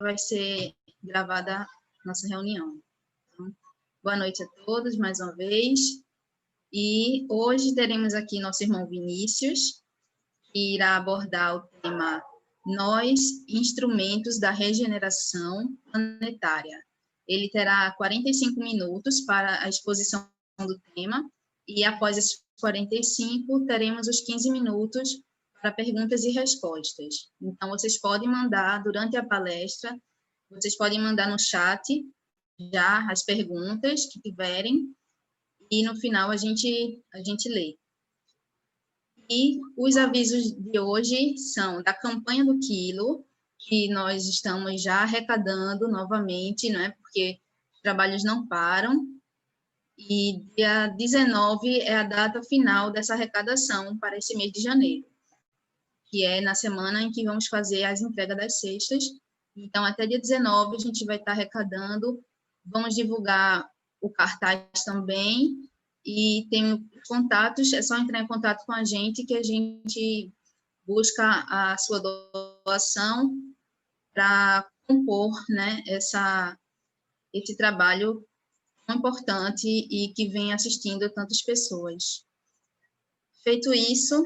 vai ser gravada nossa reunião. Então, boa noite a todos, mais uma vez. E hoje teremos aqui nosso irmão Vinícius, que irá abordar o tema Nós, Instrumentos da Regeneração Planetária. Ele terá 45 minutos para a exposição do tema, e após esses 45, teremos os 15 minutos para perguntas e respostas. Então, vocês podem mandar, durante a palestra, vocês podem mandar no chat já as perguntas que tiverem, e no final a gente lê. E os avisos de hoje são da campanha do quilo, que nós estamos já arrecadando novamente, né, porque os trabalhos não param, e dia 19 é a data final dessa arrecadação para esse mês de janeiro, que é na semana em que vamos fazer as entregas das cestas. Então, até dia 19 a gente vai estar arrecadando, vamos divulgar o cartaz também, e tem contatos, é só entrar em contato com a gente que a gente busca a sua doação para compor, né, esse trabalho tão importante e que vem assistindo a tantas pessoas. Feito isso,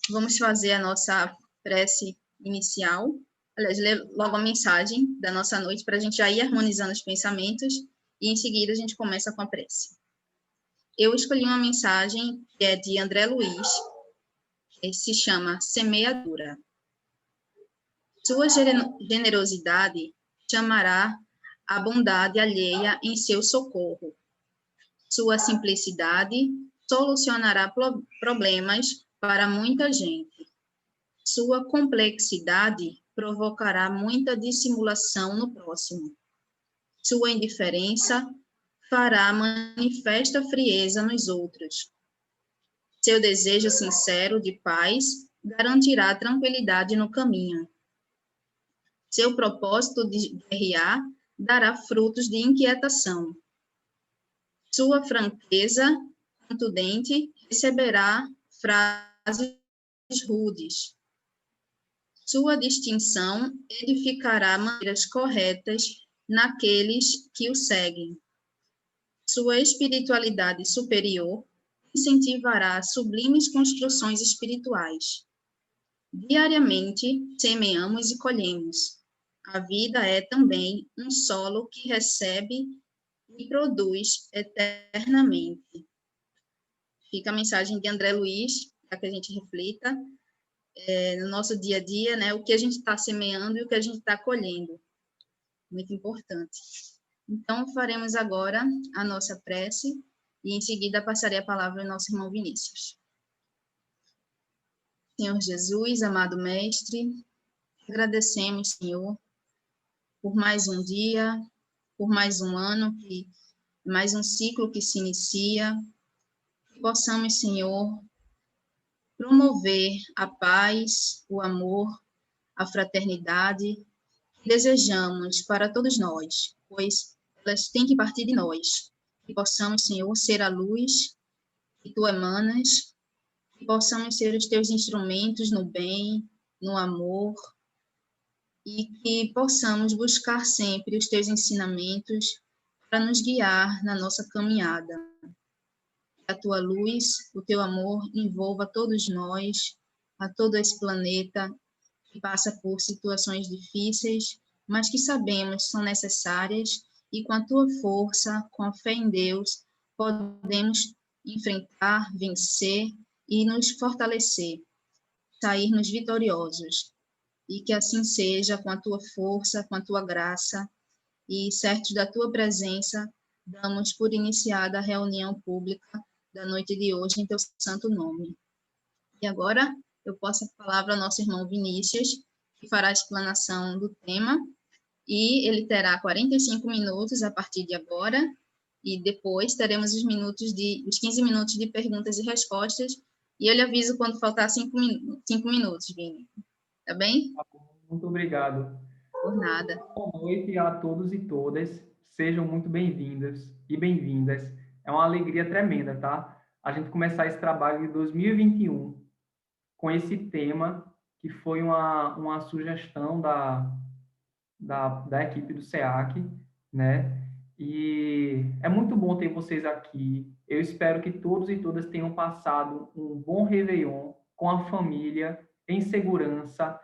vamos fazer a nossa prece inicial, aliás, ler logo a mensagem da nossa noite para a gente já ir harmonizando os pensamentos, e em seguida a gente começa com a prece. Eu escolhi uma mensagem que é de André Luiz, que se chama Semeadura. Sua generosidade chamará a bondade alheia em seu socorro. Sua simplicidade solucionará problemas para muita gente. Sua complexidade provocará muita dissimulação no próximo. Sua indiferença fará manifesta frieza nos outros. Seu desejo sincero de paz garantirá tranquilidade no caminho. Seu propósito de guerrear dará frutos de inquietação. Sua franqueza contundente receberá frases rudes. Sua distinção edificará maneiras corretas naqueles que o seguem. Sua espiritualidade superior incentivará sublimes construções espirituais. Diariamente, semeamos e colhemos. A vida é também um solo que recebe e produz eternamente. Fica a mensagem de André Luiz, para que a gente reflita no nosso dia a dia, né, o que a gente está semeando e o que a gente está colhendo. Muito importante. Então, faremos agora a nossa prece e, em seguida, passarei a palavra ao nosso irmão Vinícius. Senhor Jesus, amado Mestre, agradecemos, Senhor, por mais um dia, por mais um ano, mais um ciclo que se inicia, que possamos, Senhor, promover a paz, o amor, a fraternidade que desejamos para todos nós, pois elas têm que partir de nós. Que possamos, Senhor, ser a luz que Tu emanas, que possamos ser os Teus instrumentos no bem, no amor, e que possamos buscar sempre os Teus ensinamentos para nos guiar na nossa caminhada. Que a Tua luz, o Teu amor envolva todos nós, a todo esse planeta que passa por situações difíceis, mas que sabemos são necessárias, e com a Tua força, com a fé em Deus, podemos enfrentar, vencer e nos fortalecer, sairmos vitoriosos. E que assim seja, com a Tua força, com a Tua graça, e certos da Tua presença, damos por iniciada a reunião pública da noite de hoje em Teu santo nome. E agora eu passo a palavra ao nosso irmão Vinícius, que fará a explanação do tema, e ele terá 45 minutos a partir de agora, e depois teremos os 15 minutos de perguntas e respostas, e eu lhe aviso quando faltar 5 minutos, Vini. Tá bem? Muito obrigado. Por nada. Boa noite a todos e todas. Sejam muito bem-vindas e bem-vindas. É uma alegria tremenda, tá? A gente começar esse trabalho de 2021 com esse tema, que foi uma sugestão da equipe do SEAC, né? E é muito bom ter vocês aqui. Eu espero que todos e todas tenham passado um bom Réveillon com a família, em segurança.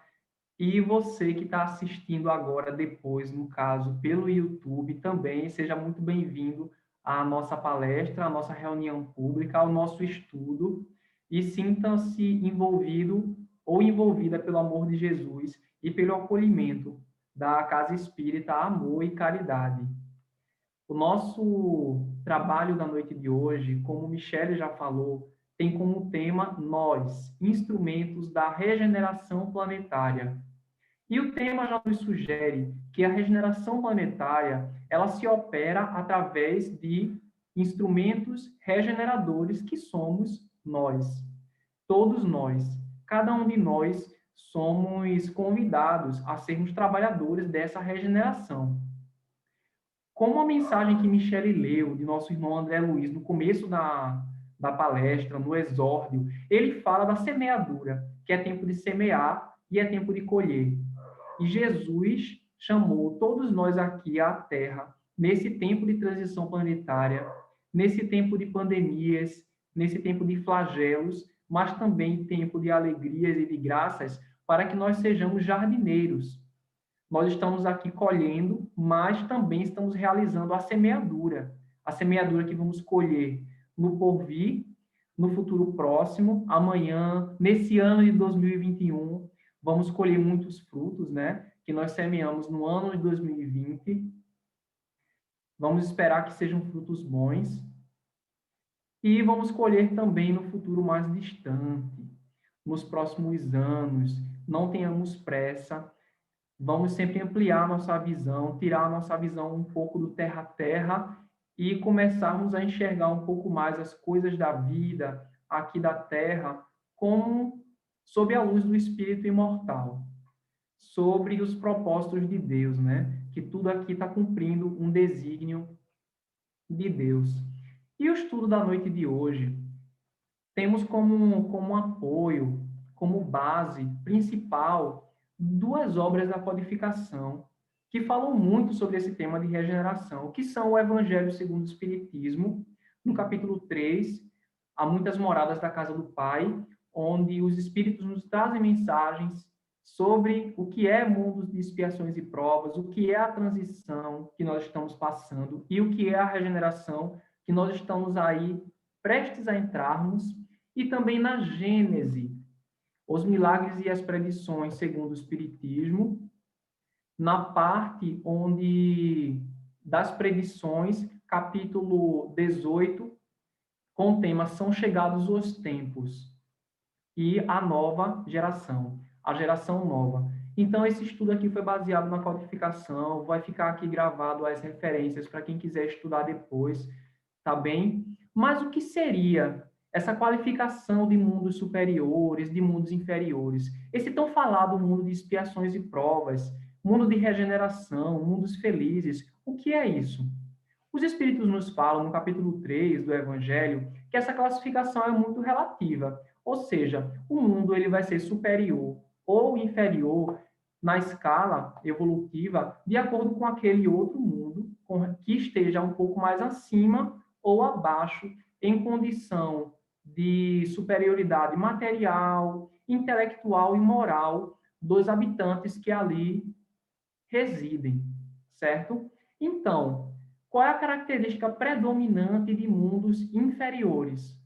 E você que está assistindo agora, depois, no caso, pelo YouTube, também seja muito bem-vindo à nossa palestra, à nossa reunião pública, ao nosso estudo, e sinta-se envolvido ou envolvida pelo amor de Jesus e pelo acolhimento da Casa Espírita Amor e Caridade. O nosso trabalho da noite de hoje, como Michele já falou, tem como tema nós, instrumentos da regeneração planetária. E o tema já nos sugere que a regeneração planetária, ela se opera através de instrumentos regeneradores que somos nós. Todos nós. Cada um de nós somos convidados a sermos trabalhadores dessa regeneração. Como a mensagem que Michele leu, de nosso irmão André Luiz, no começo da palestra, no exórdio, ele fala da semeadura, que é tempo de semear e é tempo de colher. E Jesus chamou todos nós aqui à Terra, nesse tempo de transição planetária, nesse tempo de pandemias, nesse tempo de flagelos, mas também tempo de alegrias e de graças, para que nós sejamos jardineiros. Nós estamos aqui colhendo, mas também estamos realizando a semeadura que vamos colher no porvir, no futuro próximo, amanhã, nesse ano de 2021, vamos colher muitos frutos, né? Que nós semeamos no ano de 2020. Vamos esperar que sejam frutos bons. E vamos colher também no futuro mais distante, nos próximos anos. Não tenhamos pressa. Vamos sempre ampliar nossa visão, tirar a nossa visão um pouco do terra a terra e começarmos a enxergar um pouco mais as coisas da vida aqui da terra como sob a luz do Espírito imortal, sobre os propósitos de Deus, né? Que tudo aqui está cumprindo um desígnio de Deus. E o estudo da noite de hoje temos como apoio, como base principal, duas obras da codificação que falam muito sobre esse tema de regeneração, que são o Evangelho segundo o Espiritismo, no capítulo 3, Há Muitas Moradas da Casa do Pai, onde os Espíritos nos trazem mensagens sobre o que é mundos de expiações e provas, o que é a transição que nós estamos passando e o que é a regeneração que nós estamos aí prestes a entrarmos, e também na Gênese, os milagres e as predições segundo o Espiritismo, na parte onde das predições, capítulo 18, com o tema São Chegados os Tempos, e a nova geração, a geração nova. Então, esse estudo aqui foi baseado na codificação, vai ficar aqui gravado as referências para quem quiser estudar depois, tá bem? Mas o que seria essa qualificação de mundos superiores, de mundos inferiores? Esse tão falado mundo de expiações e provas, mundo de regeneração, mundos felizes, o que é isso? Os Espíritos nos falam, no capítulo 3 do Evangelho, que essa classificação é muito relativa, ou seja, o mundo ele vai ser superior ou inferior na escala evolutiva de acordo com aquele outro mundo que esteja um pouco mais acima ou abaixo em condição de superioridade material, intelectual e moral dos habitantes que ali residem, certo? Então, qual é a característica predominante de mundos inferiores?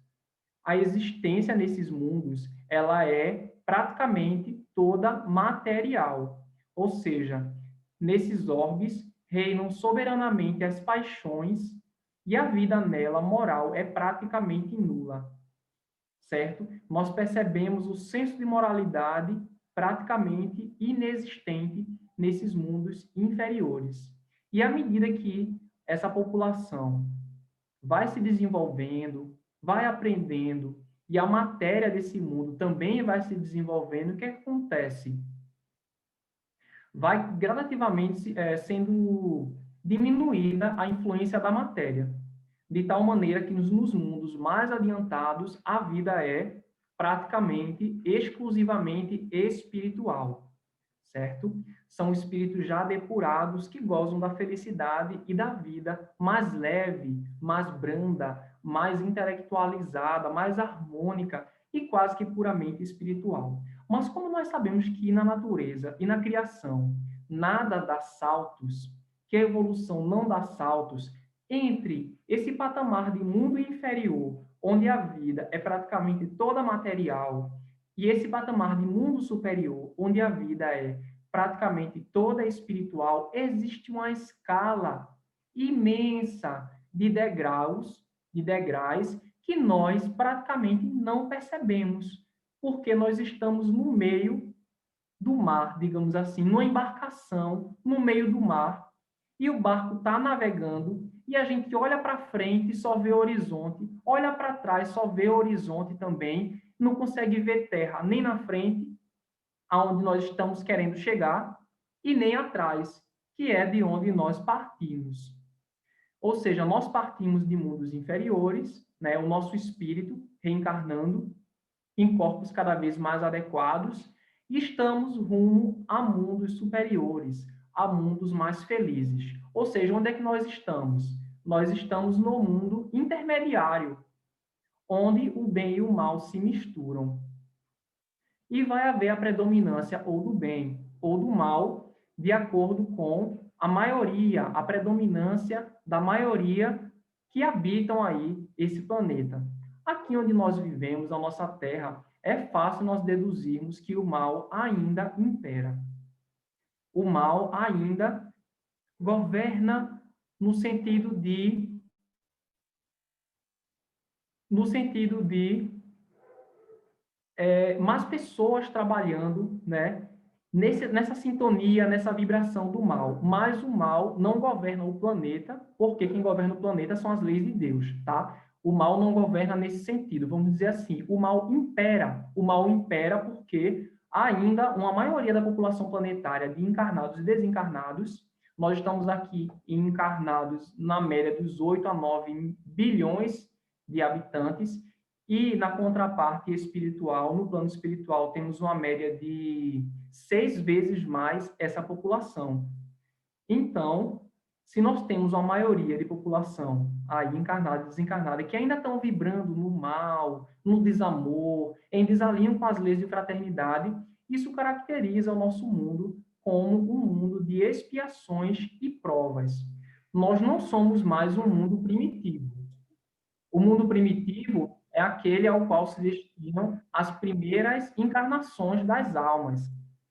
A existência nesses mundos, ela é praticamente toda material, ou seja, nesses orbes reinam soberanamente as paixões e a vida nela, moral, é praticamente nula, certo? Nós percebemos o senso de moralidade praticamente inexistente nesses mundos inferiores. E à medida que essa população vai se desenvolvendo, vai aprendendo, e a matéria desse mundo também vai se desenvolvendo, o que acontece? Vai gradativamente sendo diminuída a influência da matéria, de tal maneira que nos mundos mais adiantados a vida é praticamente exclusivamente espiritual, certo? são espíritos já depurados que gozam da felicidade e da vida mais leve, mais branda, mais intelectualizada, mais harmônica e quase que puramente espiritual. Mas como nós sabemos que na natureza e na criação nada dá saltos, que a evolução não dá saltos, entre esse patamar de mundo inferior, onde a vida é praticamente toda material, e esse patamar de mundo superior, onde a vida é praticamente toda espiritual, existe uma escala imensa de degraus que nós praticamente não percebemos, porque nós estamos no meio do mar, digamos assim, numa embarcação no meio do mar, e o barco está navegando, e a gente olha para frente e só vê horizonte, olha para trás só vê horizonte também, não consegue ver terra nem na frente, aonde nós estamos querendo chegar, e nem atrás, que é de onde nós partimos. Ou seja, nós partimos de mundos inferiores, né, o nosso espírito reencarnando em corpos cada vez mais adequados, e estamos rumo a mundos superiores, a mundos mais felizes. Ou seja, onde é que nós estamos? Nós estamos no mundo intermediário, onde o bem e o mal se misturam. E vai haver a predominância ou do bem ou do mal, de acordo com a maioria, a predominância da maioria que habitam aí esse planeta. Aqui onde nós vivemos, a nossa Terra, é fácil nós deduzirmos que o mal ainda impera. O mal ainda governa no sentido de mais pessoas trabalhando, né, nessa sintonia, nessa vibração do mal. Mas o mal não governa o planeta, porque quem governa o planeta são as leis de Deus, tá? O mal não governa nesse sentido. Vamos dizer assim, o mal impera. O mal impera porque ainda uma maioria da população planetária de encarnados e desencarnados, nós estamos aqui encarnados na média dos 8 a 9 bilhões de habitantes, e na contraparte espiritual, no plano espiritual, temos uma média de 6 vezes mais essa população. Então, se nós temos uma maioria de população aí encarnada e desencarnada que ainda estão vibrando no mal, no desamor, em desalinho com as leis de fraternidade, isso caracteriza o nosso mundo como um mundo de expiações e provas. Nós não somos mais um mundo primitivo. O mundo primitivo é aquele ao qual se destinam as primeiras encarnações das almas,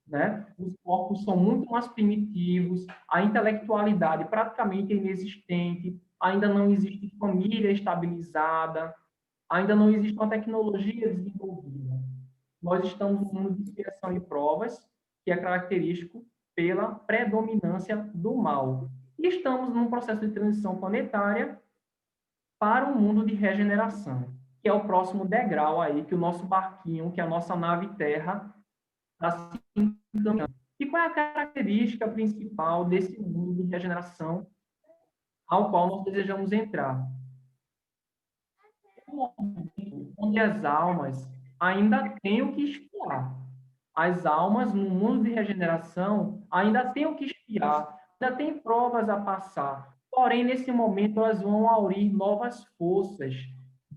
né? Os corpos são muito mais primitivos, a intelectualidade praticamente é inexistente, ainda não existe família estabilizada, ainda não existe uma tecnologia desenvolvida. Nós estamos num mundo de expiação e provas, que é característico pela predominância do mal. E estamos num processo de transição planetária para um mundo de regeneração, que é o próximo degrau aí que o nosso barquinho, que a nossa nave Terra está se encaminhando. E qual é a característica principal desse mundo de regeneração ao qual nós desejamos entrar? É um momento onde as almas ainda têm o que espiar. As almas, no mundo de regeneração, ainda têm o que espiar, ainda têm provas a passar. Porém, nesse momento, elas vão aurir novas forças,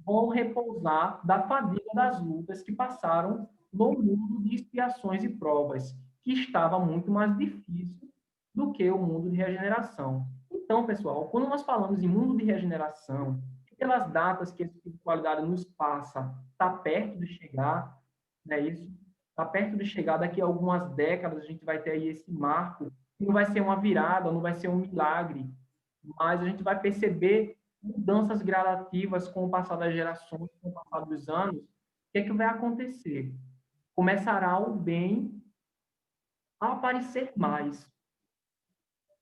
vão repousar da fadiga das lutas que passaram no mundo de expiações e provas, que estava muito mais difícil do que o mundo de regeneração. Então, pessoal, quando nós falamos em mundo de regeneração, pelas datas que a espiritualidade nos passa, está perto de chegar, né, isso está perto de chegar, daqui a algumas décadas a gente vai ter aí esse marco, não vai ser uma virada, não vai ser um milagre, mas a gente vai perceber mudanças gradativas com o passar das gerações, com o passar dos anos. O que é que vai acontecer? Começará o bem a aparecer mais.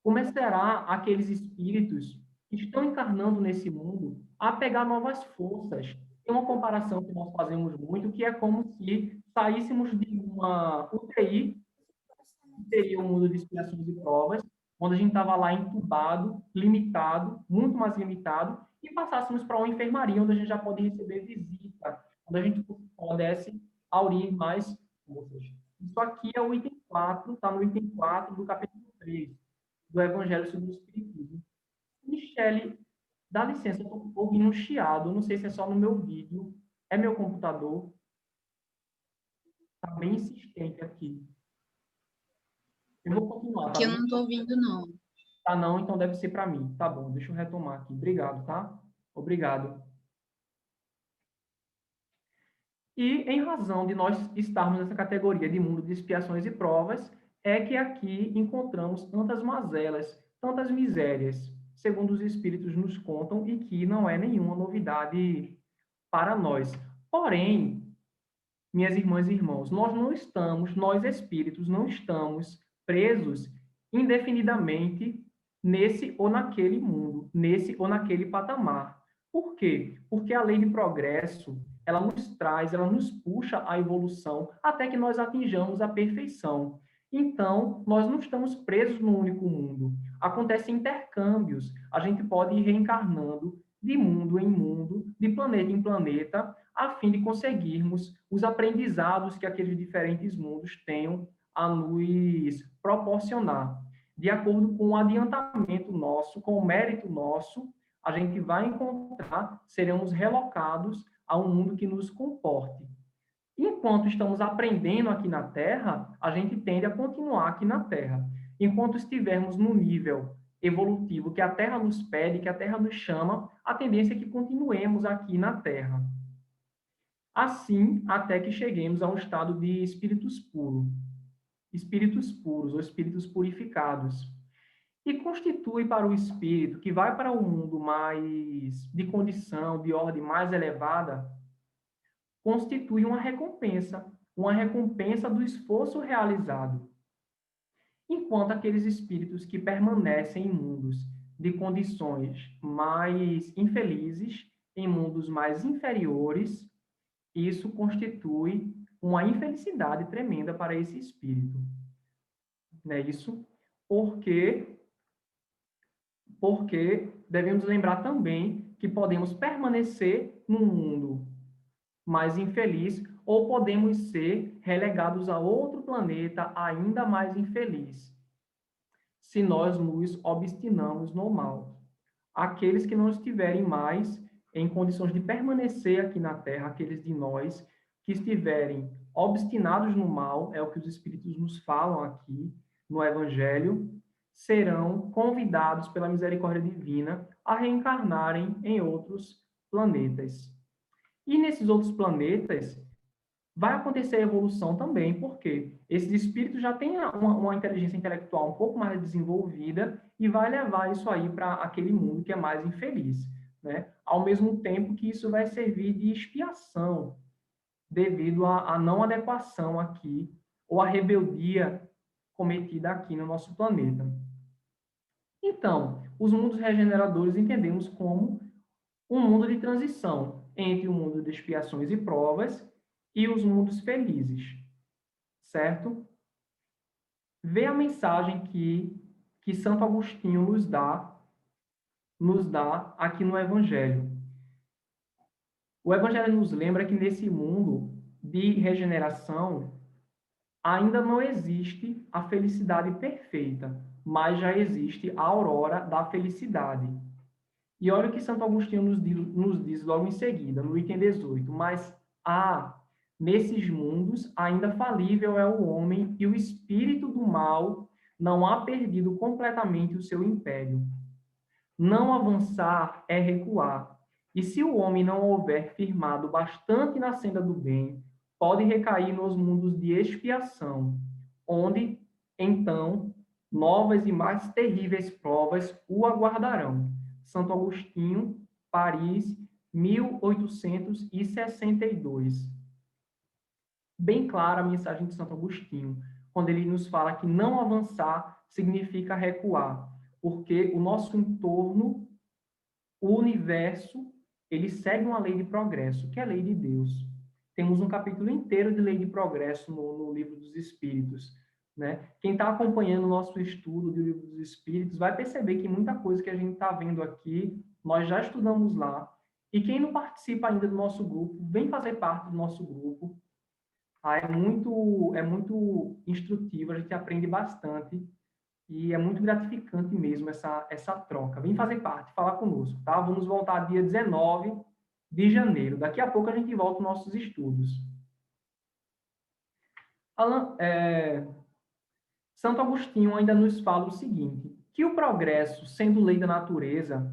Começará aqueles espíritos que estão encarnando nesse mundo a pegar novas forças. Tem uma comparação que nós fazemos muito, que é como se saíssemos de uma UTI, que seria um mundo de expiações e provas, onde a gente estava lá entubado, limitado, muito mais limitado, e passássemos para uma enfermaria, onde a gente já pode receber visita, onde a gente pudesse aurir mais forças. Isso aqui é o item 4, está no item 4 do capítulo 3 do Evangelho segundo o Espiritismo. Michele, dá licença, eu estou ouvindo um chiado, não sei se é só no meu vídeo, é meu computador, está bem insistente aqui. Eu vou continuar, tá Que eu bem? não estou ouvindo, não. Tá não, então deve ser para mim. Tá bom, deixa eu retomar aqui. Obrigado, tá? Obrigado. E em razão de nós estarmos nessa categoria de mundo de expiações e provas, é que aqui encontramos tantas mazelas, tantas misérias, segundo os espíritos nos contam, e que não é nenhuma novidade para nós. Porém, minhas irmãs e irmãos, nós espíritos, não estamos presos indefinidamente nesse ou naquele mundo, nesse ou naquele patamar. Por quê? Porque a lei de progresso, ela nos traz, ela nos puxa à evolução até que nós atinjamos a perfeição. Então, nós não estamos presos num único mundo. Acontecem intercâmbios. A gente pode ir reencarnando de mundo em mundo, de planeta em planeta, a fim de conseguirmos os aprendizados que aqueles diferentes mundos tenham a nos proporcionar. De acordo com o adiantamento nosso, com o mérito nosso, a gente vai encontrar, seremos relocados a um mundo que nos comporte. Enquanto estamos aprendendo aqui na Terra, a gente tende a continuar aqui na Terra. Enquanto estivermos no nível evolutivo que a Terra nos pede, que a Terra nos chama, a tendência é que continuemos aqui na Terra. Assim, até que cheguemos a um estado de espíritos puros ou espíritos purificados. E constitui para o espírito que vai para um mundo mais de condição, de ordem mais elevada, constitui uma recompensa do esforço realizado. Enquanto aqueles espíritos que permanecem em mundos de condições mais infelizes, em mundos mais inferiores, isso constitui uma infelicidade tremenda para esse espírito. Não é isso? Porque devemos lembrar também que podemos permanecer num mundo mais infeliz ou podemos ser relegados a outro planeta ainda mais infeliz, se nós nos obstinamos no mal. Aqueles que não estiverem mais em condições de permanecer aqui na Terra, aqueles de nós que estiverem obstinados no mal, é o que os Espíritos nos falam aqui no Evangelho, serão convidados pela misericórdia divina a reencarnarem em outros planetas. E nesses outros planetas, vai acontecer a evolução também, porque esses espíritos já têm uma inteligência intelectual um pouco mais desenvolvida e vai levar isso aí para aquele mundo que é mais infeliz, né? Ao mesmo tempo que isso vai servir de expiação devido à não adequação aqui ou à rebeldia cometida aqui no nosso planeta. Então, os mundos regeneradores entendemos como um mundo de transição entre o mundo de expiações e provas e os mundos felizes, certo? Vê a mensagem que Santo Agostinho nos dá aqui no Evangelho. O Evangelho nos lembra que nesse mundo de regeneração ainda não existe a felicidade perfeita, mas já existe a aurora da felicidade. E olha o que Santo Agostinho nos diz logo em seguida, no item 18. Mas nesses mundos, ainda falível é o homem e o espírito do mal não há perdido completamente o seu império. Não avançar é recuar. E se o homem não houver firmado bastante na senda do bem, pode recair nos mundos de expiação, onde, então, novas e mais terríveis provas o aguardarão. Santo Agostinho, Paris, 1862. Bem clara a mensagem de Santo Agostinho, quando ele nos fala que não avançar significa recuar, porque o nosso entorno, o universo, ele segue uma lei de progresso, que é a lei de Deus. Temos um capítulo inteiro de lei de progresso no Livro dos Espíritos, né? Quem está acompanhando o nosso estudo do Livro dos Espíritos vai perceber que muita coisa que a gente está vendo aqui, nós já estudamos lá. E quem não participa ainda do nosso grupo, vem fazer parte do nosso grupo. É muito instrutivo, a gente aprende bastante e é muito gratificante mesmo essa troca. Vem fazer parte, falar conosco, tá? Vamos voltar dia 19 de janeiro. Daqui a pouco a gente volta aos nossos estudos. Santo Agostinho ainda nos fala o seguinte, que o progresso, sendo lei da natureza,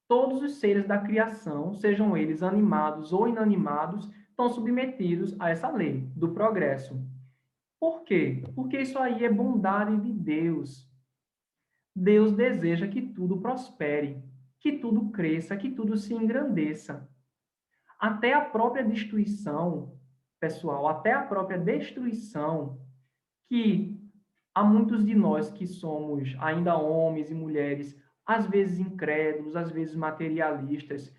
todos os seres da criação, sejam eles animados ou inanimados, estão submetidos a essa lei do progresso. Por quê? Porque isso aí é bondade de Deus. Deus deseja que tudo prospere, que tudo cresça, que tudo se engrandeça. Até a própria destruição, pessoal, até a própria destruição, que há muitos de nós que somos ainda homens e mulheres, às vezes incrédulos, às vezes materialistas,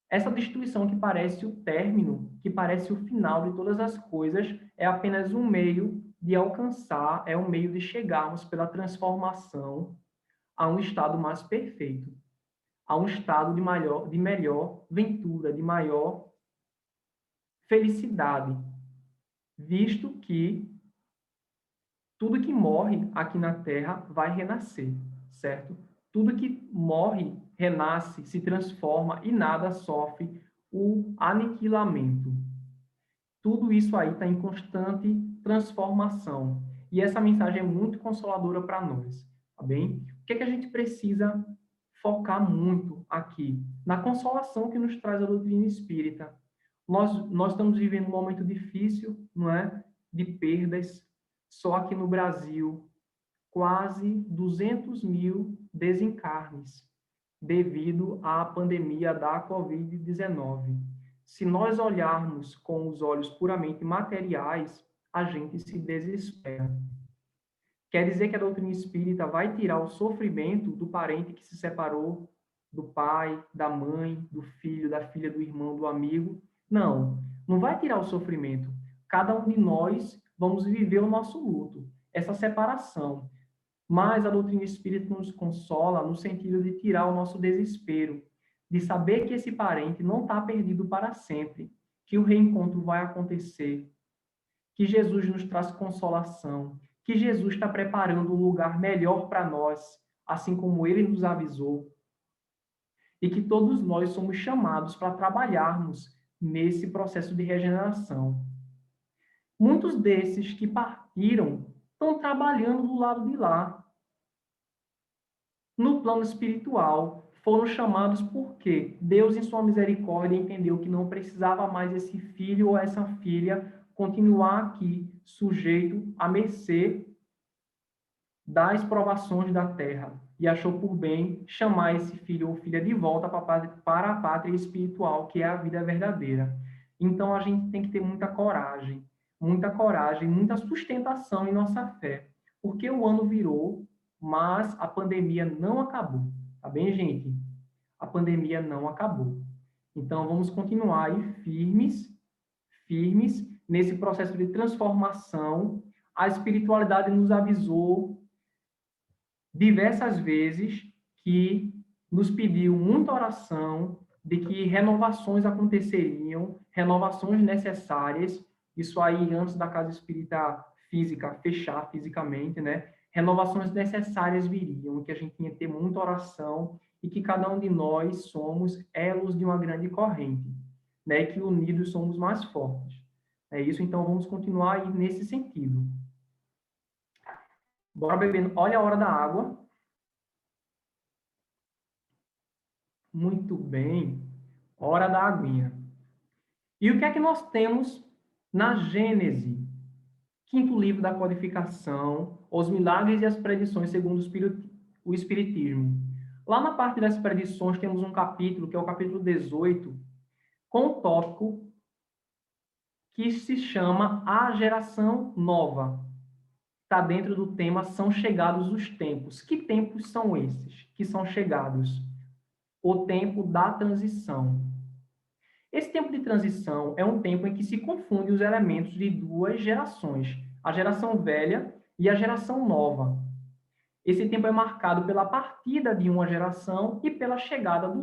essa destruição que parece o término, que parece o final de todas as coisas, é apenas um meio de alcançar, é um meio de chegarmos pela transformação a um estado mais perfeito, a um estado de melhor ventura, de maior felicidade, visto que tudo que morre aqui na Terra vai renascer, certo? Tudo que morre, renasce, se transforma e nada sofre o aniquilamento. Tudo isso aí está em constante transformação. E essa mensagem é muito consoladora para nós, tá bem? O que é que a gente precisa focar muito aqui? Na consolação que nos traz a doutrina espírita. Nós estamos vivendo um momento difícil, não é? De perdas. Só aqui no Brasil, quase 200 mil desencarnes devido à pandemia da Covid-19. Se nós olharmos com os olhos puramente materiais, a gente se desespera. Quer dizer que a doutrina espírita vai tirar o sofrimento do parente que se separou do pai, da mãe, do filho, da filha, do irmão, do amigo? Não, não vai tirar o sofrimento. Cada um de nós vamos viver o nosso luto, essa separação. Mas a doutrina espírita nos consola no sentido de tirar o nosso desespero, de saber que esse parente não está perdido para sempre, que o reencontro vai acontecer, que Jesus nos traz consolação, que Jesus está preparando um lugar melhor para nós, assim como ele nos avisou, e que todos nós somos chamados para trabalharmos nesse processo de regeneração. Muitos desses que partiram estão trabalhando do lado de lá. No plano espiritual, foram chamados porque Deus, em sua misericórdia, entendeu que não precisava mais esse filho ou essa filha continuar aqui, sujeito à mercê das provações da terra. E achou por bem chamar esse filho ou filha de volta para a pátria espiritual, que é a vida verdadeira. Então, a gente tem que ter muita coragem, muita sustentação em nossa fé. Porque o ano virou, mas a pandemia não acabou. Tá bem, gente? A pandemia não acabou. Então, vamos continuar aí firmes nesse processo de transformação. A espiritualidade nos avisou diversas vezes que nos pediu muita oração de que renovações aconteceriam, renovações necessárias, isso aí antes da casa espírita física fechar fisicamente, né? Renovações necessárias viriam, que a gente tinha que ter muita oração e que cada um de nós somos elos de uma grande corrente, né? E que unidos somos mais fortes. É isso, então vamos continuar aí nesse sentido. Bora bebendo. Olha a hora da água. Muito bem. Hora da aguinha. E o que é que nós temos na Gênese? Quinto livro da codificação, os milagres e as predições segundo o Espiritismo. Lá na parte das predições temos um capítulo, que é o capítulo 18, com um tópico que se chama A Geração Nova. Está dentro do tema São Chegados os Tempos. Que tempos são esses que são chegados? O tempo da transição. Esse tempo de transição é um tempo em que se confunde os elementos de duas gerações, a geração velha e a geração nova. Esse tempo é marcado pela partida de uma geração e pela chegada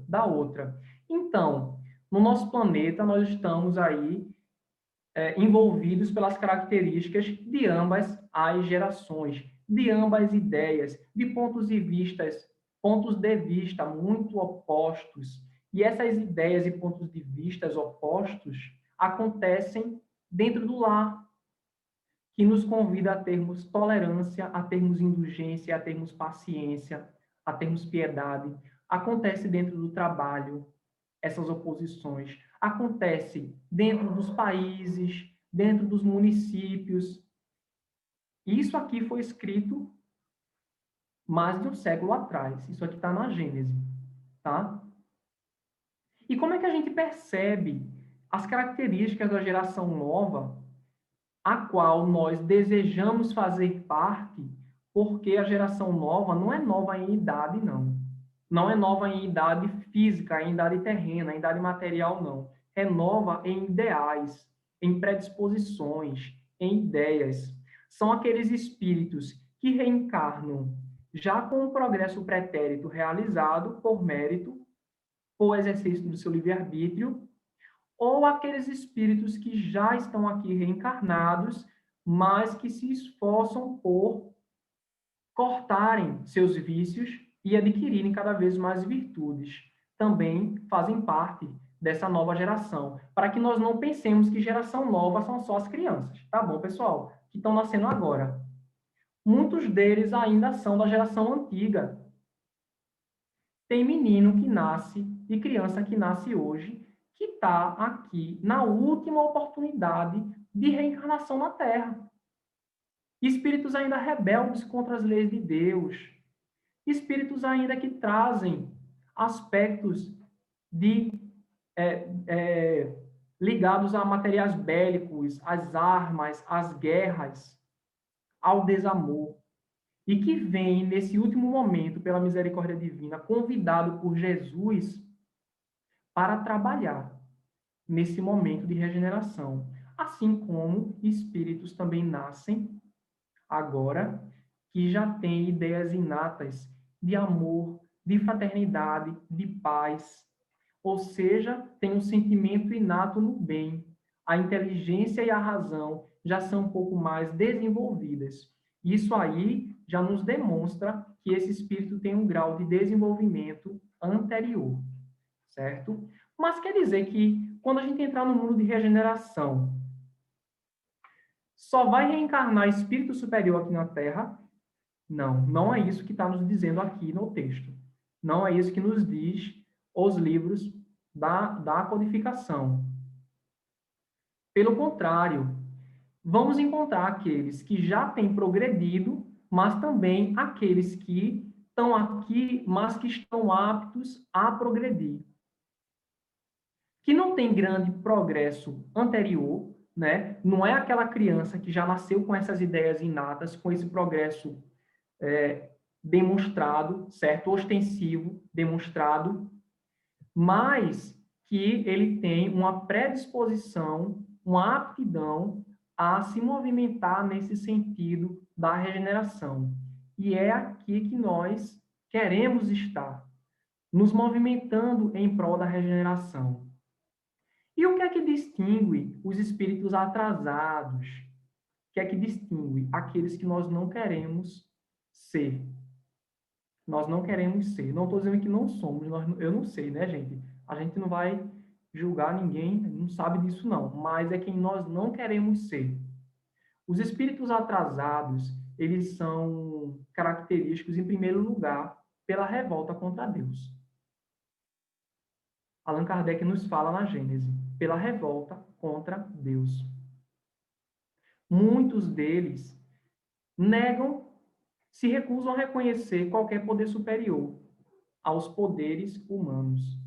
da outra. Então, no nosso planeta, nós estamos aí envolvidos pelas características de ambas as gerações, de ambas ideias, de pontos de vista muito opostos. E essas ideias e pontos de vista opostos acontecem dentro do lar, que nos convida a termos tolerância, a termos indulgência, a termos paciência, a termos piedade. Acontece dentro do trabalho, essas oposições. Acontece dentro dos países, dentro dos municípios. Isso aqui foi escrito mais de um século atrás. Isso aqui está na Gênese, tá? E como é que a gente percebe as características da geração nova, a qual nós desejamos fazer parte, porque a geração nova não é nova em idade, não. Não é nova em idade física, em idade terrena, em idade material, não. É nova em ideais, em predisposições, em ideias. São aqueles espíritos que reencarnam já com o progresso pretérito realizado por mérito, por exercício do seu livre-arbítrio, ou aqueles espíritos que já estão aqui reencarnados, mas que se esforçam por cortarem seus vícios e adquirirem cada vez mais virtudes. Também fazem parte dessa nova geração, para que nós não pensemos que geração nova são só as crianças, tá bom, pessoal? Que estão nascendo agora. Muitos deles ainda são da geração antiga. Tem menino que nasce e criança que nasce hoje, que está aqui na última oportunidade de reencarnação na Terra. Espíritos ainda rebeldes contra as leis de Deus. Espíritos ainda que trazem aspectos de ligados a materiais bélicos, às armas, às guerras, ao desamor. E que vem, nesse último momento, pela misericórdia divina, convidado por Jesus para trabalhar nesse momento de regeneração. Assim como espíritos também nascem agora, que já têm ideias inatas de amor, de fraternidade, de paz. Ou seja, tem um sentimento inato no bem. A inteligência e a razão já são um pouco mais desenvolvidas. Isso aí já nos demonstra que esse espírito tem um grau de desenvolvimento anterior, certo? Mas quer dizer que quando a gente entrar no mundo de regeneração, só vai reencarnar espírito superior aqui na Terra? Não, não é isso que está nos dizendo aqui no texto. Não é isso que nos diz os livros da codificação. Pelo contrário, vamos encontrar aqueles que já têm progredido, mas também aqueles que estão aqui, mas que estão aptos a progredir. Que não tem grande progresso anterior, né? Não é aquela criança que já nasceu com essas ideias inatas, com esse progresso demonstrado, certo? Ostensivo, demonstrado, mas que ele tem uma predisposição, uma aptidão a se movimentar nesse sentido da regeneração. E é aqui que nós queremos estar, nos movimentando em prol da regeneração. E o que é que distingue os espíritos atrasados? O que é que distingue aqueles que nós não queremos ser? Nós não queremos ser. Não estou dizendo que não somos, eu não sei, né, gente? A gente não vai julgar ninguém, não sabe disso não, mas é quem nós não queremos ser. Os espíritos atrasados, eles são característicos, em primeiro lugar, pela revolta contra Deus. Allan Kardec nos fala na Gênese, pela revolta contra Deus. Muitos deles negam, se recusam a reconhecer qualquer poder superior aos poderes humanos.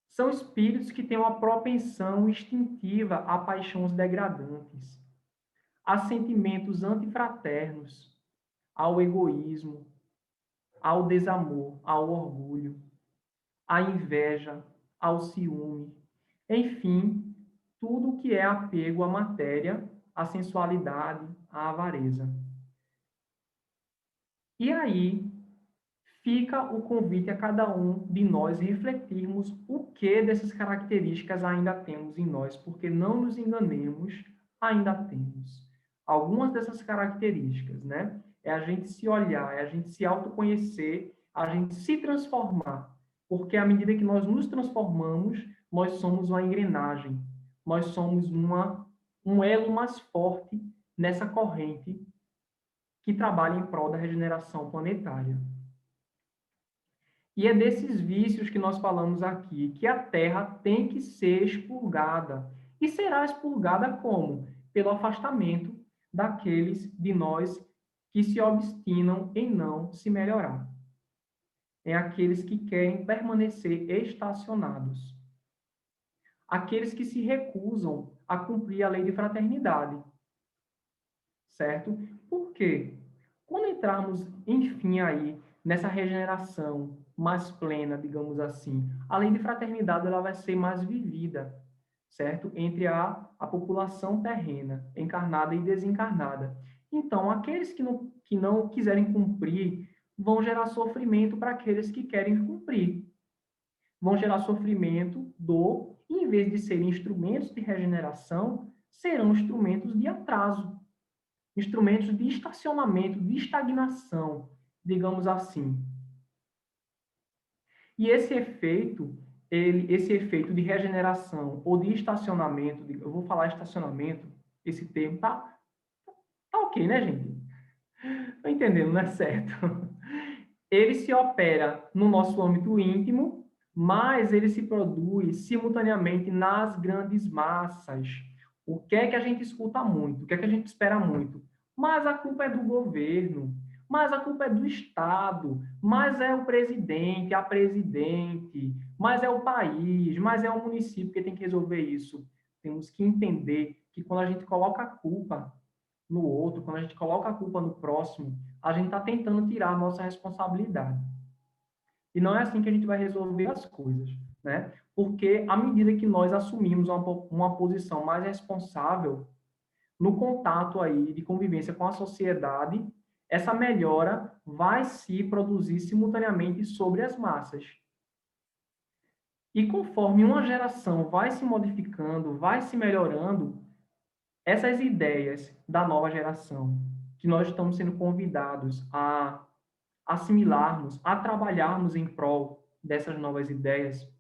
São espíritos que têm uma propensão instintiva a paixões degradantes, a sentimentos antifraternos, ao egoísmo, ao desamor, ao orgulho, à inveja, ao ciúme, enfim, tudo que é apego à matéria, à sensualidade, à avareza. E aí fica o convite a cada um de nós refletirmos o que dessas características ainda temos em nós, porque não nos enganemos, ainda temos. Algumas dessas características, né? É a gente se olhar, é a gente se autoconhecer, a gente se transformar, porque à medida que nós nos transformamos, nós somos uma engrenagem, nós somos um elo mais forte nessa corrente que trabalha em prol da regeneração planetária. E é desses vícios que nós falamos aqui, que a Terra tem que ser expurgada. E será expurgada como? Pelo afastamento daqueles de nós que se obstinam em não se melhorar. É aqueles que querem permanecer estacionados. Aqueles que se recusam a cumprir a lei de fraternidade. Certo? Por quê? Quando entrarmos, enfim, aí, nessa regeneração mais plena, digamos assim, a lei de fraternidade ela vai ser mais vivida, certo? Entre a população terrena, encarnada e desencarnada. Então, aqueles que não quiserem cumprir vão gerar sofrimento para aqueles que querem cumprir. Vão gerar sofrimento, dor, e em vez de serem instrumentos de regeneração, serão instrumentos de atraso, instrumentos de estacionamento, de estagnação, digamos assim. E esse efeito de regeneração ou de estacionamento, eu vou falar estacionamento, esse termo tá ok, né, gente? Tá entendendo, não é certo? Ele se opera no nosso âmbito íntimo, mas ele se produz simultaneamente nas grandes massas. O que é que a gente escuta muito? O que é que a gente espera muito? Mas a culpa é do governo, mas a culpa é do Estado, mas é o presidente, a presidente, mas é o país, mas é o município que tem que resolver isso. Temos que entender que quando a gente coloca a culpa no outro, quando a gente coloca a culpa no próximo, a gente está tentando tirar a nossa responsabilidade. E não é assim que a gente vai resolver as coisas, né? Porque à medida que nós assumimos uma posição mais responsável no contato aí de convivência com a sociedade, essa melhora vai se produzir simultaneamente sobre as massas. E conforme uma geração vai se modificando, vai se melhorando, essas ideias da nova geração, que nós estamos sendo convidados a assimilarmos, a trabalharmos em prol dessas novas ideias,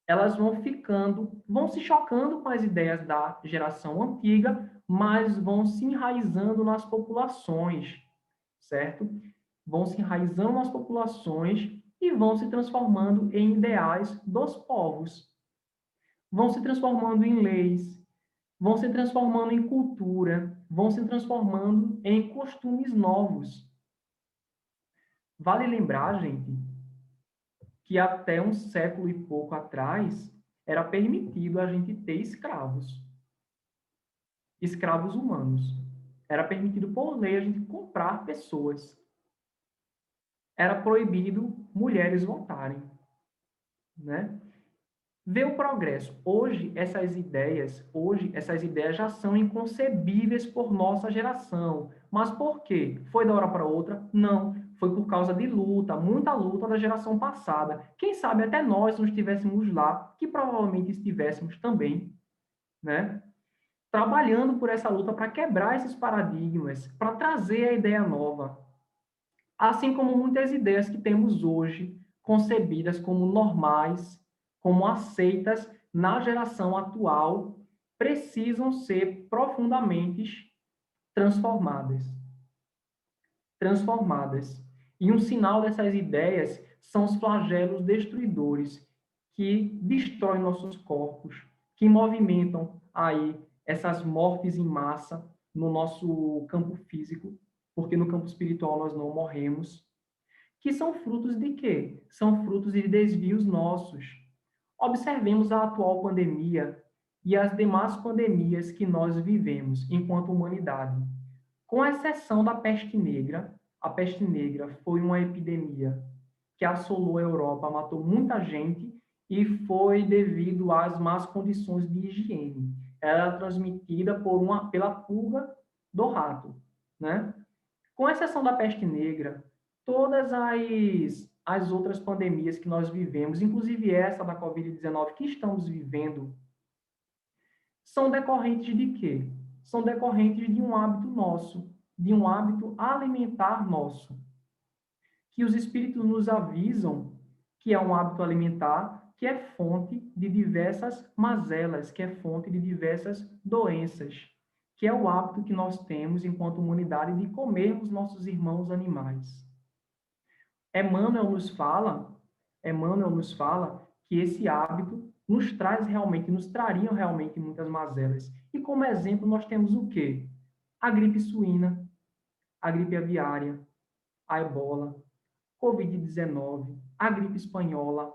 elas vão se chocando com as ideias da geração antiga, mas vão se enraizando nas populações, certo? Vão se enraizando nas populações e vão se transformando em ideais dos povos. Vão se transformando em leis, vão se transformando em cultura, vão se transformando em costumes novos. Vale lembrar, gente, que até um século e pouco atrás era permitido a gente ter escravos. Escravos humanos. Era permitido por lei a gente comprar pessoas. Era proibido mulheres votarem, né? Vê o progresso. Hoje essas ideias já são inconcebíveis por nossa geração. Mas por quê? Foi da hora para outra? Não. Foi por causa de luta, muita luta da geração passada. Quem sabe até nós não estivéssemos lá, que provavelmente estivéssemos também, né? Trabalhando por essa luta para quebrar esses paradigmas, para trazer a ideia nova. Assim como muitas ideias que temos hoje, concebidas como normais, como aceitas na geração atual, precisam ser profundamente transformadas. Transformadas. E um sinal dessas ideias são os flagelos destruidores que destroem nossos corpos, que movimentam aí essas mortes em massa no nosso campo físico, porque no campo espiritual nós não morremos, que são frutos de quê? São frutos de desvios nossos. Observemos a atual pandemia e as demais pandemias que nós vivemos enquanto humanidade. Com exceção da peste negra, a peste negra foi uma epidemia que assolou a Europa, matou muita gente e foi devido às más condições de higiene. Ela era transmitida pela pulga do rato, né? Com exceção da peste negra, todas as as outras pandemias que nós vivemos, inclusive essa da Covid-19 que estamos vivendo, são decorrentes de quê? São decorrentes de um hábito nosso, de um hábito alimentar nosso, que os espíritos nos avisam que é um hábito alimentar que é fonte de diversas mazelas, que é fonte de diversas doenças, que é o hábito que nós temos enquanto humanidade de comermos nossos irmãos animais. Emmanuel nos fala que esse hábito nos trariam realmente muitas mazelas. E como exemplo nós temos o quê? A gripe suína, a gripe aviária, a ebola, Covid-19, a gripe espanhola,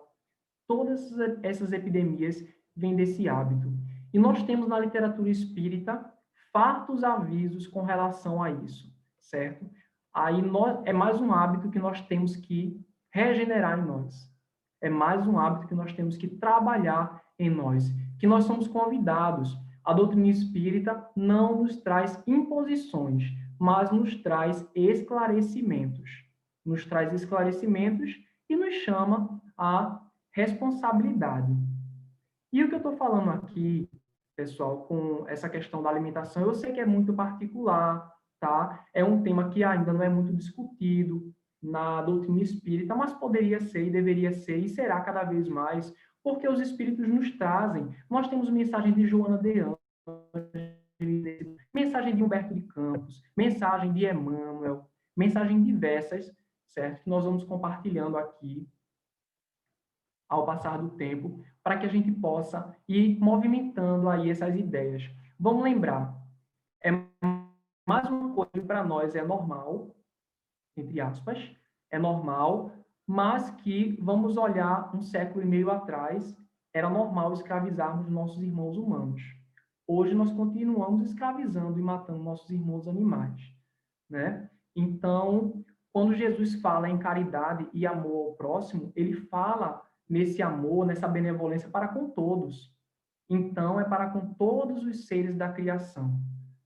todas essas epidemias vêm desse hábito. E nós temos na literatura espírita fartos avisos com relação a isso, certo? Aí é mais um hábito que nós temos que regenerar em nós. É mais um hábito que nós temos que trabalhar em nós, que nós somos convidados. A doutrina espírita não nos traz imposições, mas nos traz esclarecimentos. Nos traz esclarecimentos e nos chama a responsabilidade. E o que eu estou falando aqui, pessoal, com essa questão da alimentação, eu sei que é muito particular, tá? É um tema que ainda não é muito discutido na doutrina espírita, mas poderia ser e deveria ser e será cada vez mais, porque os espíritos nos trazem. Nós temos mensagem de Joana de Ângeles, mensagem de Humberto de Campos, mensagem de Emmanuel, mensagem diversas, certo? Que nós vamos compartilhando aqui ao passar do tempo, para que a gente possa ir movimentando aí essas ideias. Vamos lembrar, é mais uma coisa que para nós é normal, entre aspas, é normal, mas que, vamos olhar um século e meio atrás, era normal escravizarmos nossos irmãos humanos. Hoje nós continuamos escravizando e matando nossos irmãos animais, né? Então, quando Jesus fala em caridade e amor ao próximo, ele fala nesse amor, nessa benevolência para com todos. Então, é para com todos os seres da criação,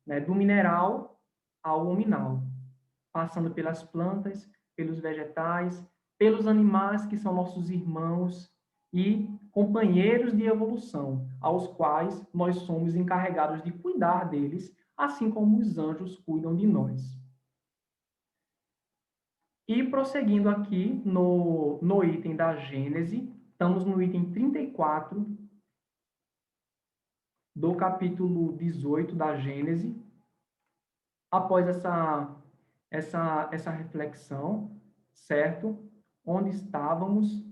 né? Do mineral ao hominal, passando pelas plantas, pelos vegetais, pelos animais que são nossos irmãos e companheiros de evolução, aos quais nós somos encarregados de cuidar deles, assim como os anjos cuidam de nós. E prosseguindo aqui no item da Gênese, estamos no item 34 do capítulo 18 da Gênese. Após essa reflexão, certo? Onde estávamos?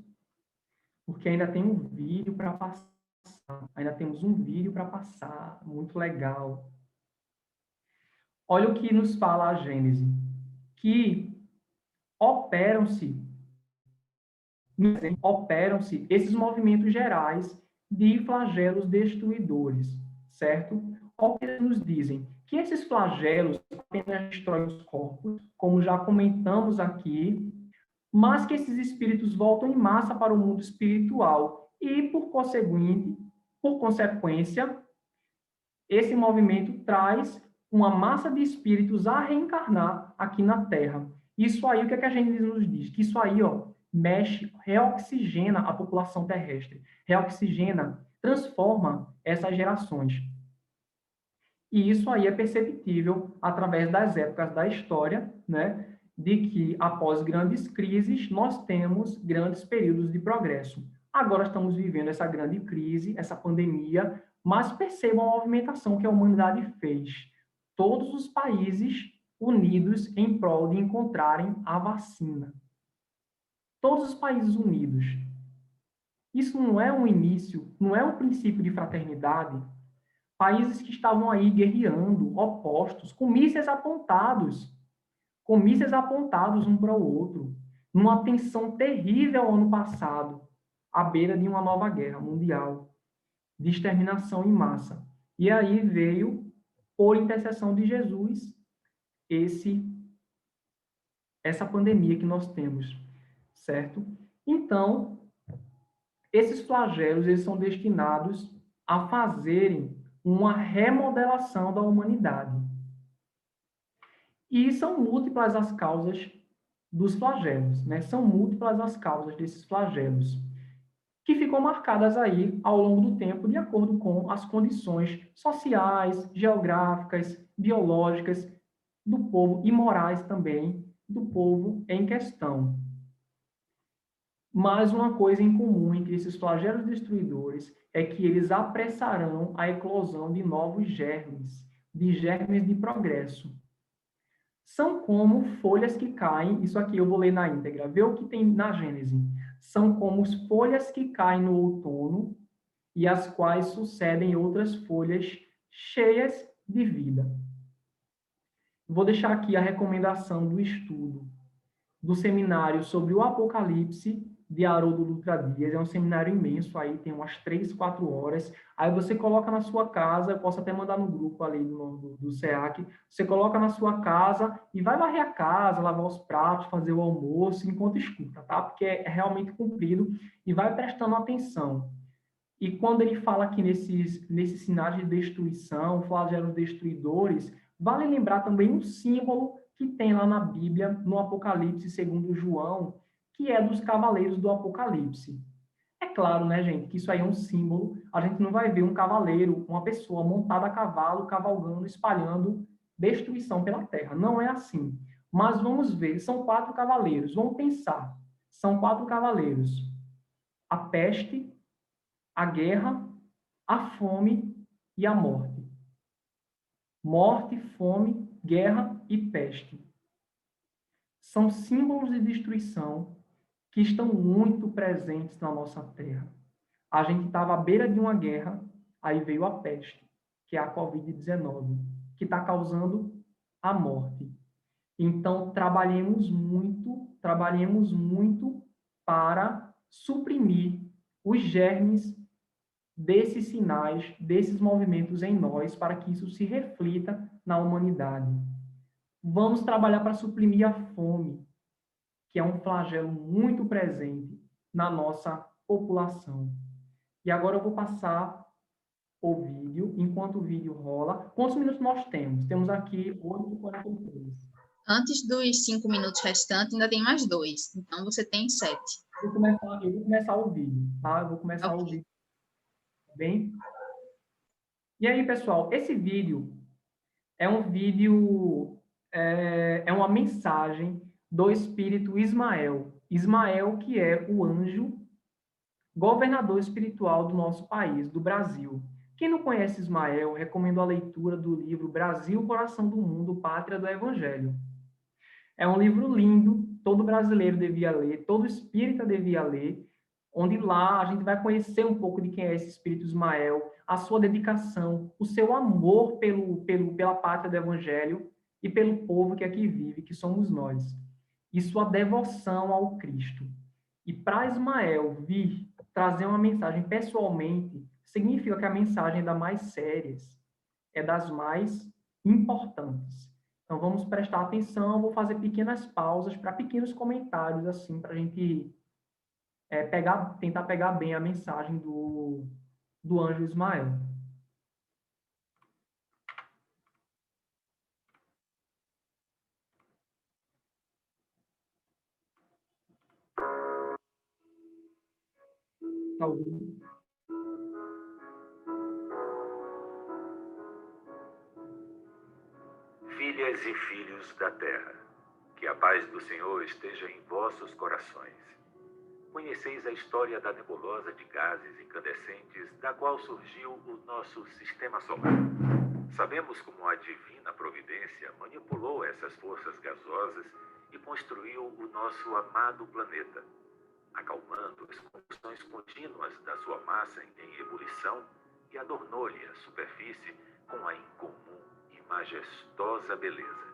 Porque ainda tem um vídeo para passar. Ainda temos um vídeo para passar. Muito legal. Olha o que nos fala a Gênese. Que operam-se esses movimentos gerais de flagelos destruidores, certo? O que nos dizem? Que esses flagelos apenas destroem os corpos, como já comentamos aqui, mas que esses espíritos voltam em massa para o mundo espiritual e, por consequência, esse movimento traz uma massa de espíritos a reencarnar aqui na Terra. Isso aí, o que a gente nos diz? Que isso aí, reoxigena a população terrestre, reoxigena, transforma essas gerações. E isso aí é perceptível através das épocas da história, né, de que após grandes crises nós temos grandes períodos de progresso. Agora estamos vivendo essa grande crise, essa pandemia, mas percebam a movimentação que a humanidade fez. Todos os países unidos em prol de encontrarem a vacina. Todos os países unidos. Isso não é um início, não é um princípio de fraternidade? Países que estavam aí guerreando, opostos, com mísseis apontados um para o outro, numa tensão terrível ano passado, à beira de uma nova guerra mundial, de exterminação em massa. E aí veio, por intercessão de Jesus, essa pandemia que nós temos, certo? Então, esses flagelos, eles são destinados a fazerem uma remodelação da humanidade. E são múltiplas as causas dos flagelos, né? São múltiplas as causas desses flagelos, que ficam marcadas aí ao longo do tempo, de acordo com as condições sociais, geográficas, biológicas do povo e morais também do povo em questão. Mas uma coisa em comum entre esses flagelos destruidores é que eles apressarão a eclosão de novos germes, de germes de progresso. São como folhas que caem, isso aqui eu vou ler na íntegra, vê o que tem na Gênese. São como folhas que caem no outono e as quais sucedem outras folhas cheias de vida. Vou deixar aqui a recomendação do estudo do seminário sobre o Apocalipse de Haroldo Dutra Dias. É um seminário imenso, aí tem umas 3, 4 horas. Aí você coloca na sua casa, eu posso até mandar no grupo ali do SEAC, você coloca na sua casa e vai varrer a casa, lavar os pratos, fazer o almoço, enquanto escuta, tá? Porque é realmente comprido e vai prestando atenção. E quando ele fala aqui nesses sinais de destruição, flagelos destruidores, vale lembrar também um símbolo que tem lá na Bíblia, no Apocalipse, segundo João, que é dos cavaleiros do Apocalipse. É claro, né, gente, que isso aí é um símbolo. A gente não vai ver um cavaleiro, uma pessoa montada a cavalo, cavalgando, espalhando destruição pela terra. Não é assim. Mas vamos ver, são 4 cavaleiros. Vamos pensar. São 4 cavaleiros. A peste, a guerra, a fome e a morte. Morte, fome, guerra e peste. São símbolos de destruição que estão muito presentes na nossa terra. A gente estava à beira de uma guerra, aí veio a peste, que é a Covid-19, que está causando a morte. Então, trabalhemos muito para suprimir os germes desses sinais, desses movimentos em nós, para que isso se reflita na humanidade. Vamos trabalhar para suprimir a fome, que é um flagelo muito presente na nossa população. E agora eu vou passar o vídeo, enquanto o vídeo rola. Quantos minutos nós temos? Temos aqui 8h43. Antes dos 5 minutos restantes, ainda tem mais 2. Então, você tem 7. Eu vou começar o vídeo, tá? Eu vou começar o vídeo. Bem? E aí, pessoal, esse vídeo é um vídeo, é uma mensagem do espírito Ismael. Ismael, que é o anjo governador espiritual do nosso país, do Brasil. Quem não conhece Ismael, recomendo a leitura do livro Brasil, Coração do Mundo, Pátria do Evangelho. É um livro lindo, todo brasileiro devia ler, todo espírita devia ler, onde lá a gente vai conhecer um pouco de quem é esse espírito Ismael, a sua dedicação, o seu amor pela pátria do Evangelho e pelo povo que aqui vive, que somos nós, e sua devoção ao Cristo. E para Ismael vir trazer uma mensagem pessoalmente, significa que a mensagem é das mais sérias, é das mais importantes. Então, vamos prestar atenção, vou fazer pequenas pausas para pequenos comentários, assim, para a gente tentar pegar bem a mensagem do anjo Ismael. Tá ouvindo? Filhas e filhos da terra, que a paz do Senhor esteja em vossos corações. Conheceis a história da nebulosa de gases incandescentes da qual surgiu o nosso sistema solar. Sabemos como a divina providência manipulou essas forças gasosas e construiu o nosso amado planeta, acalmando as convulsões contínuas da sua massa em ebulição e adornou-lhe a superfície com a incomum e majestosa beleza,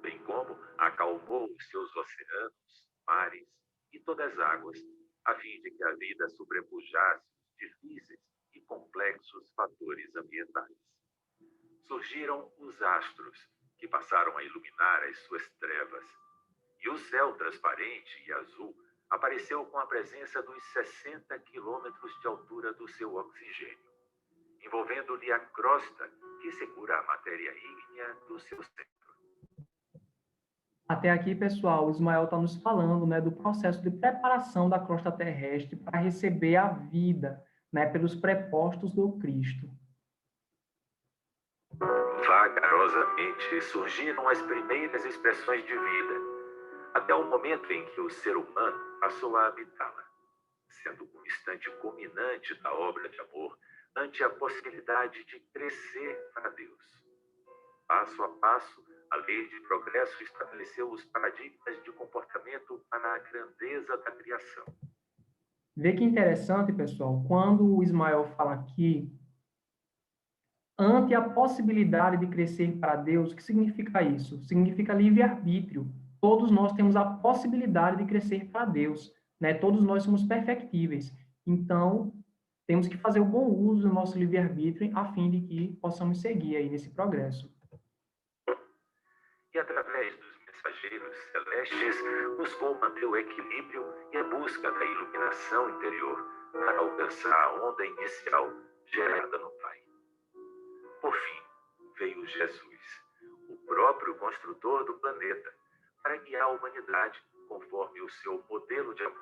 bem como acalmou os seus oceanos, mares e todas as águas, a fim de que a vida sobrepujasse os difíceis e complexos fatores ambientais. Surgiram os astros, que passaram a iluminar as suas trevas, e o céu transparente e azul apareceu com a presença dos 60 quilômetros de altura do seu oxigênio, envolvendo-lhe a crosta que segura a matéria ígnea do seu centro. Até aqui, pessoal, o Ismael está nos falando, né, do processo de preparação da crosta terrestre para receber a vida, né, pelos prepostos do Cristo. Vagarosamente surgiram as primeiras expressões de vida, até o momento em que o ser humano passou a habitá-la, sendo um instante culminante da obra de amor ante a possibilidade de crescer para Deus. Passo a passo, a lei de progresso estabeleceu os paradigmas de comportamento para a grandeza da criação. Vê que interessante, pessoal, quando o Ismael fala aqui, ante a possibilidade de crescer para Deus, o que significa isso? Significa livre-arbítrio. Todos nós temos a possibilidade de crescer para Deus, né? Todos nós somos perfectíveis. Então, temos que fazer o bom uso do nosso livre-arbítrio a fim de que possamos seguir aí nesse progresso. E através dos mensageiros celestes, buscou manter o equilíbrio e a busca da iluminação interior para alcançar a onda inicial gerada no Pai. Por fim, veio Jesus, o próprio construtor do planeta, para guiar a humanidade conforme o seu modelo de amor.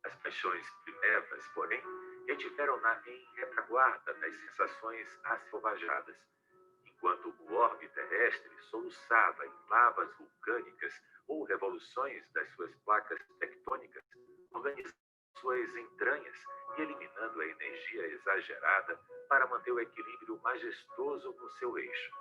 As paixões primevas, porém, retiveram-na em retaguarda das sensações asselvajadas, enquanto o orbe terrestre soluçava em lavas vulcânicas ou revoluções das suas placas tectônicas, organizando suas entranhas e eliminando a energia exagerada para manter o equilíbrio majestoso no seu eixo.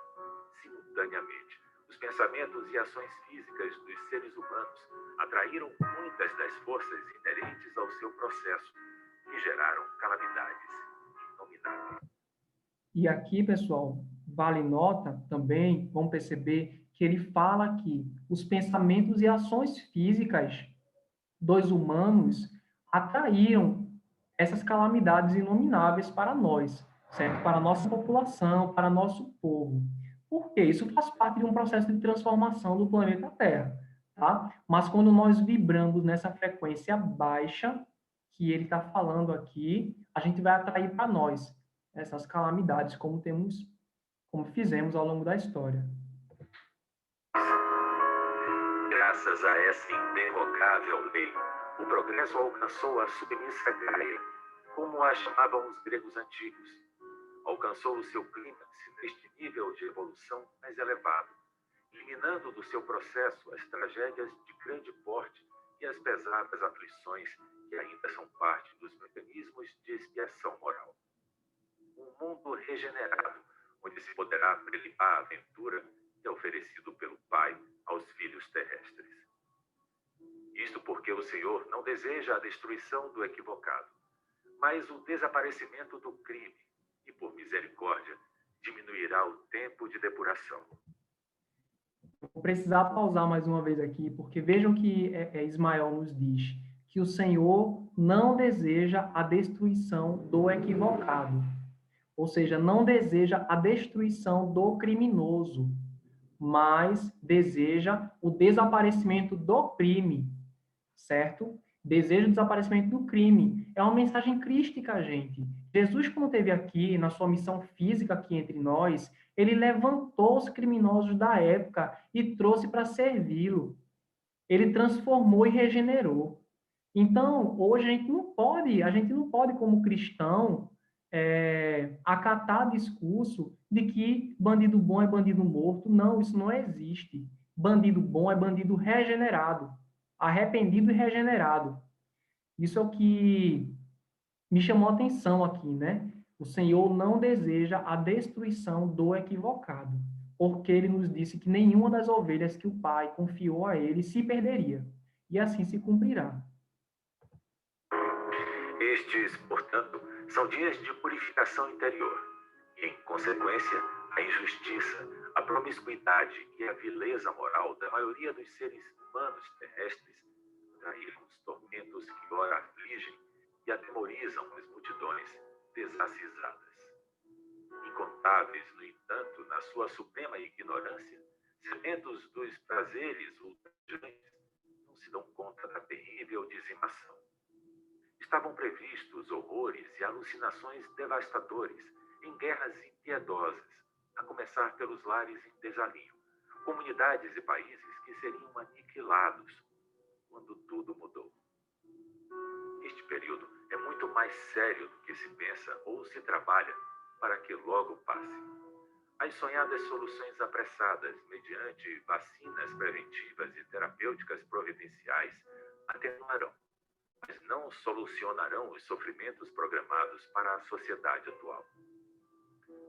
Simultaneamente, os pensamentos e ações físicas dos seres humanos atraíram muitas das forças inerentes ao seu processo e geraram calamidades inomináveis. E aqui, pessoal, vale nota também, vamos perceber que ele fala que os pensamentos e ações físicas dos humanos atraíram essas calamidades inomináveis para nós, certo? Para a nossa população, para nosso povo. Por quê? Isso faz parte de um processo de transformação do planeta Terra, tá? Mas quando nós vibramos nessa frequência baixa, que ele está falando aqui, a gente vai atrair para nós essas calamidades, como fizemos ao longo da história. Graças a essa interrogável lei, o progresso alcançou a submissa Gaia, como a chamavam os gregos antigos. Alcançou o seu clímax neste nível de evolução mais elevado, eliminando do seu processo as tragédias de grande porte e as pesadas aflições que ainda são parte dos mecanismos de expiação moral. Um mundo regenerado, onde se poderá prelimar a aventura, é oferecido pelo Pai aos filhos terrestres. Isto porque o Senhor não deseja a destruição do equivocado, mas o desaparecimento do crime, e por misericórdia, diminuirá o tempo de depuração. Vou precisar pausar mais uma vez aqui, porque vejam que Ismael nos diz que o Senhor não deseja a destruição do equivocado, ou seja, não deseja a destruição do criminoso, mas deseja o desaparecimento do crime, certo? Deseja o desaparecimento do crime. É uma mensagem crística, gente. Jesus, quando esteve aqui, na sua missão física aqui entre nós, ele levantou os criminosos da época e trouxe para servi-lo. Ele transformou e regenerou. Então, hoje a gente não pode como cristão, acatar discurso de que bandido bom é bandido morto. Não, isso não existe. Bandido bom é bandido regenerado, arrependido e regenerado. Isso é o que me chamou a atenção aqui, né? O Senhor não deseja a destruição do equivocado, porque ele nos disse que nenhuma das ovelhas que o Pai confiou a ele se perderia, e assim se cumprirá. Estes, portanto, são dias de purificação interior, e, em consequência, a injustiça, a promiscuidade e a vileza moral da maioria dos seres humanos terrestres traíram os tormentos que ora afligem e atemorizam as multidões desacisadas. Incontáveis, no entanto, na sua suprema ignorância, sedentos dos prazeres ultrajantes, não se dão conta da terrível dizimação. Estavam previstos horrores e alucinações devastadores em guerras impiedosas, a começar pelos lares em desalinho, comunidades e países que que seriam aniquilados quando tudo mudou. Este período é muito mais sério do que se pensa ou se trabalha para que logo passe. As sonhadas soluções apressadas mediante vacinas preventivas e terapêuticas providenciais atenuarão, mas não solucionarão os sofrimentos programados para a sociedade atual.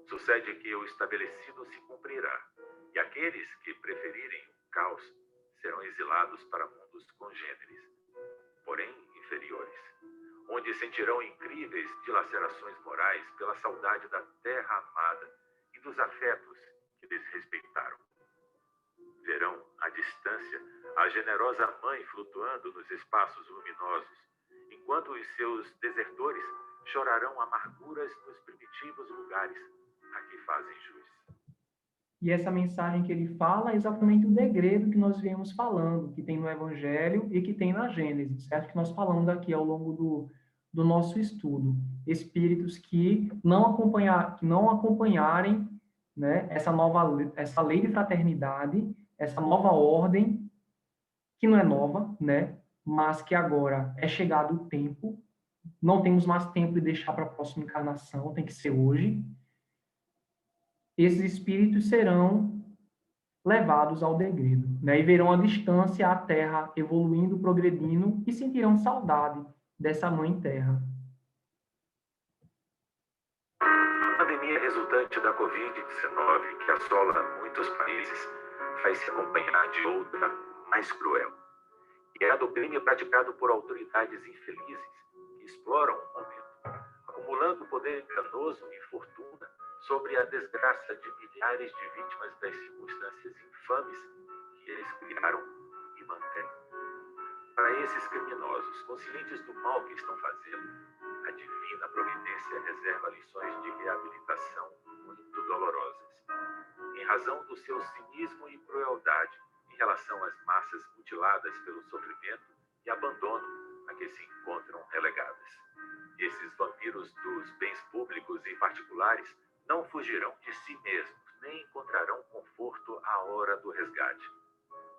Sucede que o estabelecido se cumprirá, e aqueles que preferirem o caos serão exilados para mundos congêneres, porém inferiores, onde sentirão incríveis dilacerações morais pela saudade da terra amada e dos afetos que lhes respeitaram. Verão, à distância, a generosa mãe flutuando nos espaços luminosos, enquanto os seus desertores chorarão amarguras nos primitivos lugares a que fazem jus. E essa mensagem que ele fala é exatamente o degredo que nós viemos falando, que tem no Evangelho e que tem na Gênesis, certo? Que nós falamos aqui ao longo do nosso estudo. Espíritos que não acompanharem, né, essa lei de fraternidade, essa nova ordem, que não é nova, né, mas que agora é chegado o tempo, não temos mais tempo de deixar para a próxima encarnação, tem que ser hoje. Esses espíritos serão levados ao degredo, né, e verão a distância à Terra evoluindo, progredindo e sentirão saudade dessa mãe Terra. A pandemia resultante da Covid-19, que assola muitos países, faz se acompanhar de outra mais cruel, que é a do crime praticado por autoridades infelizes que exploram o momento, acumulando poder enganoso e fortuna sobre a desgraça de milhares de vítimas das circunstâncias infames que eles criaram e mantêm. Para esses criminosos, conscientes do mal que estão fazendo, a divina providência reserva lições de reabilitação muito dolorosas, em razão do seu cinismo e crueldade em relação às massas mutiladas pelo sofrimento e abandono a que se encontram relegadas. Esses vampiros dos bens públicos e particulares não fugirão de si mesmos, nem encontrarão conforto à hora do resgate,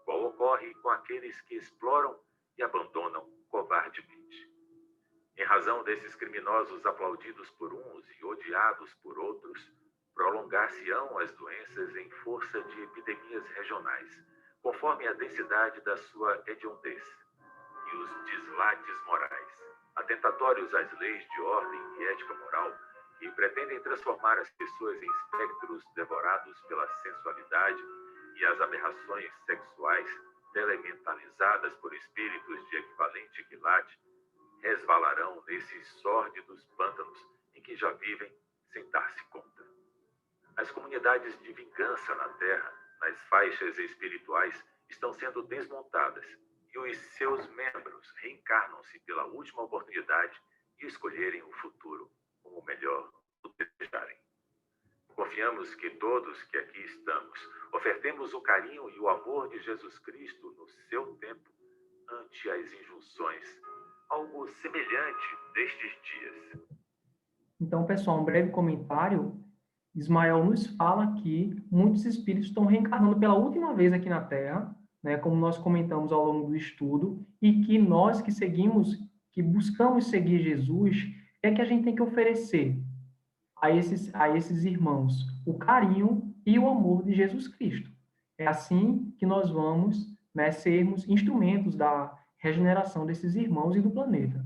qual ocorre com aqueles que exploram e abandonam covardemente. Em razão desses criminosos aplaudidos por uns e odiados por outros, prolongar-se-ão as doenças em força de epidemias regionais, conforme a densidade da sua hediondez, e os deslates morais, atentatórios às leis de ordem e ética moral, que pretendem transformar as pessoas em espectros devorados pela sensualidade e as aberrações sexuais telementalizadas por espíritos de equivalente quilate, resvalarão nesses sórdidos pântanos em que já vivem sem dar-se conta. As comunidades de vingança na Terra, nas faixas espirituais, estão sendo desmontadas e os seus membros reencarnam-se pela última oportunidade de escolherem o futuro como o melhor o desejarem. Confiamos que todos que aqui estamos ofertemos o carinho e o amor de Jesus Cristo no seu tempo ante as injunções, algo semelhante destes dias. Então, pessoal, um breve comentário. Ismael nos fala que muitos espíritos estão reencarnando pela última vez aqui na Terra, né, como nós comentamos ao longo do estudo, e que nós que seguimos, que buscamos seguir Jesus, é que a gente tem que oferecer a esses irmãos o carinho e o amor de Jesus Cristo. É assim que nós vamos, né, sermos instrumentos da regeneração desses irmãos e do planeta.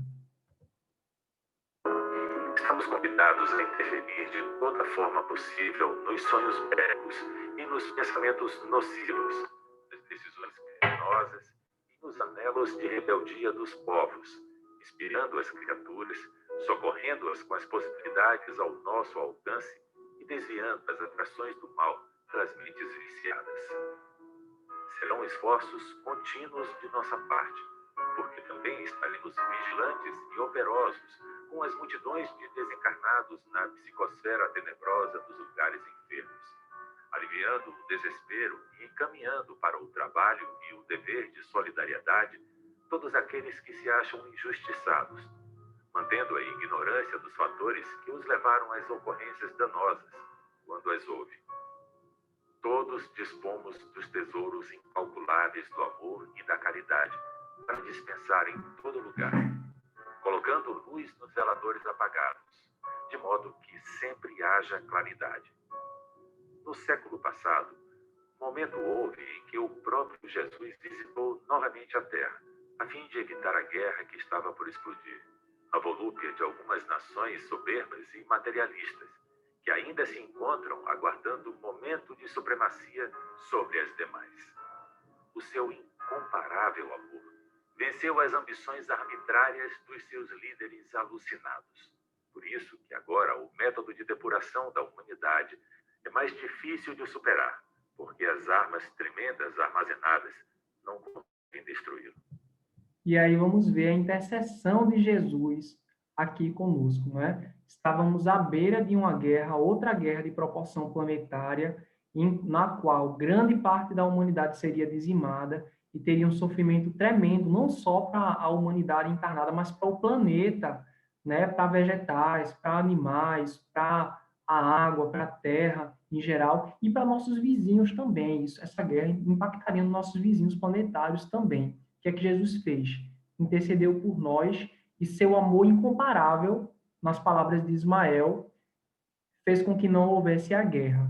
Estamos convidados a interferir de toda forma possível nos sonhos bélicos e nos pensamentos nocivos, nas decisões criminosas e nos anelos de rebeldia dos povos, inspirando as criaturas, socorrendo-as com as possibilidades ao nosso alcance e desviando as atrações do mal das mentes viciadas. Serão esforços contínuos de nossa parte, porque também estaremos vigilantes e operosos com as multidões de desencarnados na psicosfera tenebrosa dos lugares enfermos, aliviando o desespero e encaminhando para o trabalho e o dever de solidariedade todos aqueles que se acham injustiçados, mantendo a ignorância dos fatores que os levaram às ocorrências danosas, quando as houve. Todos dispomos dos tesouros incalculáveis do amor e da caridade para dispensar em todo lugar, colocando luz nos zeladores apagados, de modo que sempre haja claridade. No século passado, momento houve em que o próprio Jesus visitou novamente a Terra, a fim de evitar a guerra que estava por explodir, a volúpia de algumas nações soberbas e materialistas, que ainda se encontram aguardando o momento de supremacia sobre as demais. O seu incomparável amor venceu as ambições arbitrárias dos seus líderes alucinados. Por isso que agora o método de depuração da humanidade é mais difícil de superar, porque as armas tremendas armazenadas não conseguem destruí-lo. E aí vamos ver a intercessão de Jesus aqui conosco, não é? Estávamos à beira de uma guerra, outra guerra de proporção planetária, na qual grande parte da humanidade seria dizimada e teria um sofrimento tremendo, não só para a humanidade encarnada, mas para o planeta, né? Para vegetais, para animais, para a água, para a terra em geral, e para nossos vizinhos também. Essa guerra impactaria nos nossos vizinhos planetários também. O que é que Jesus fez? Intercedeu por nós e seu amor incomparável, nas palavras de Ismael, fez com que não houvesse a guerra.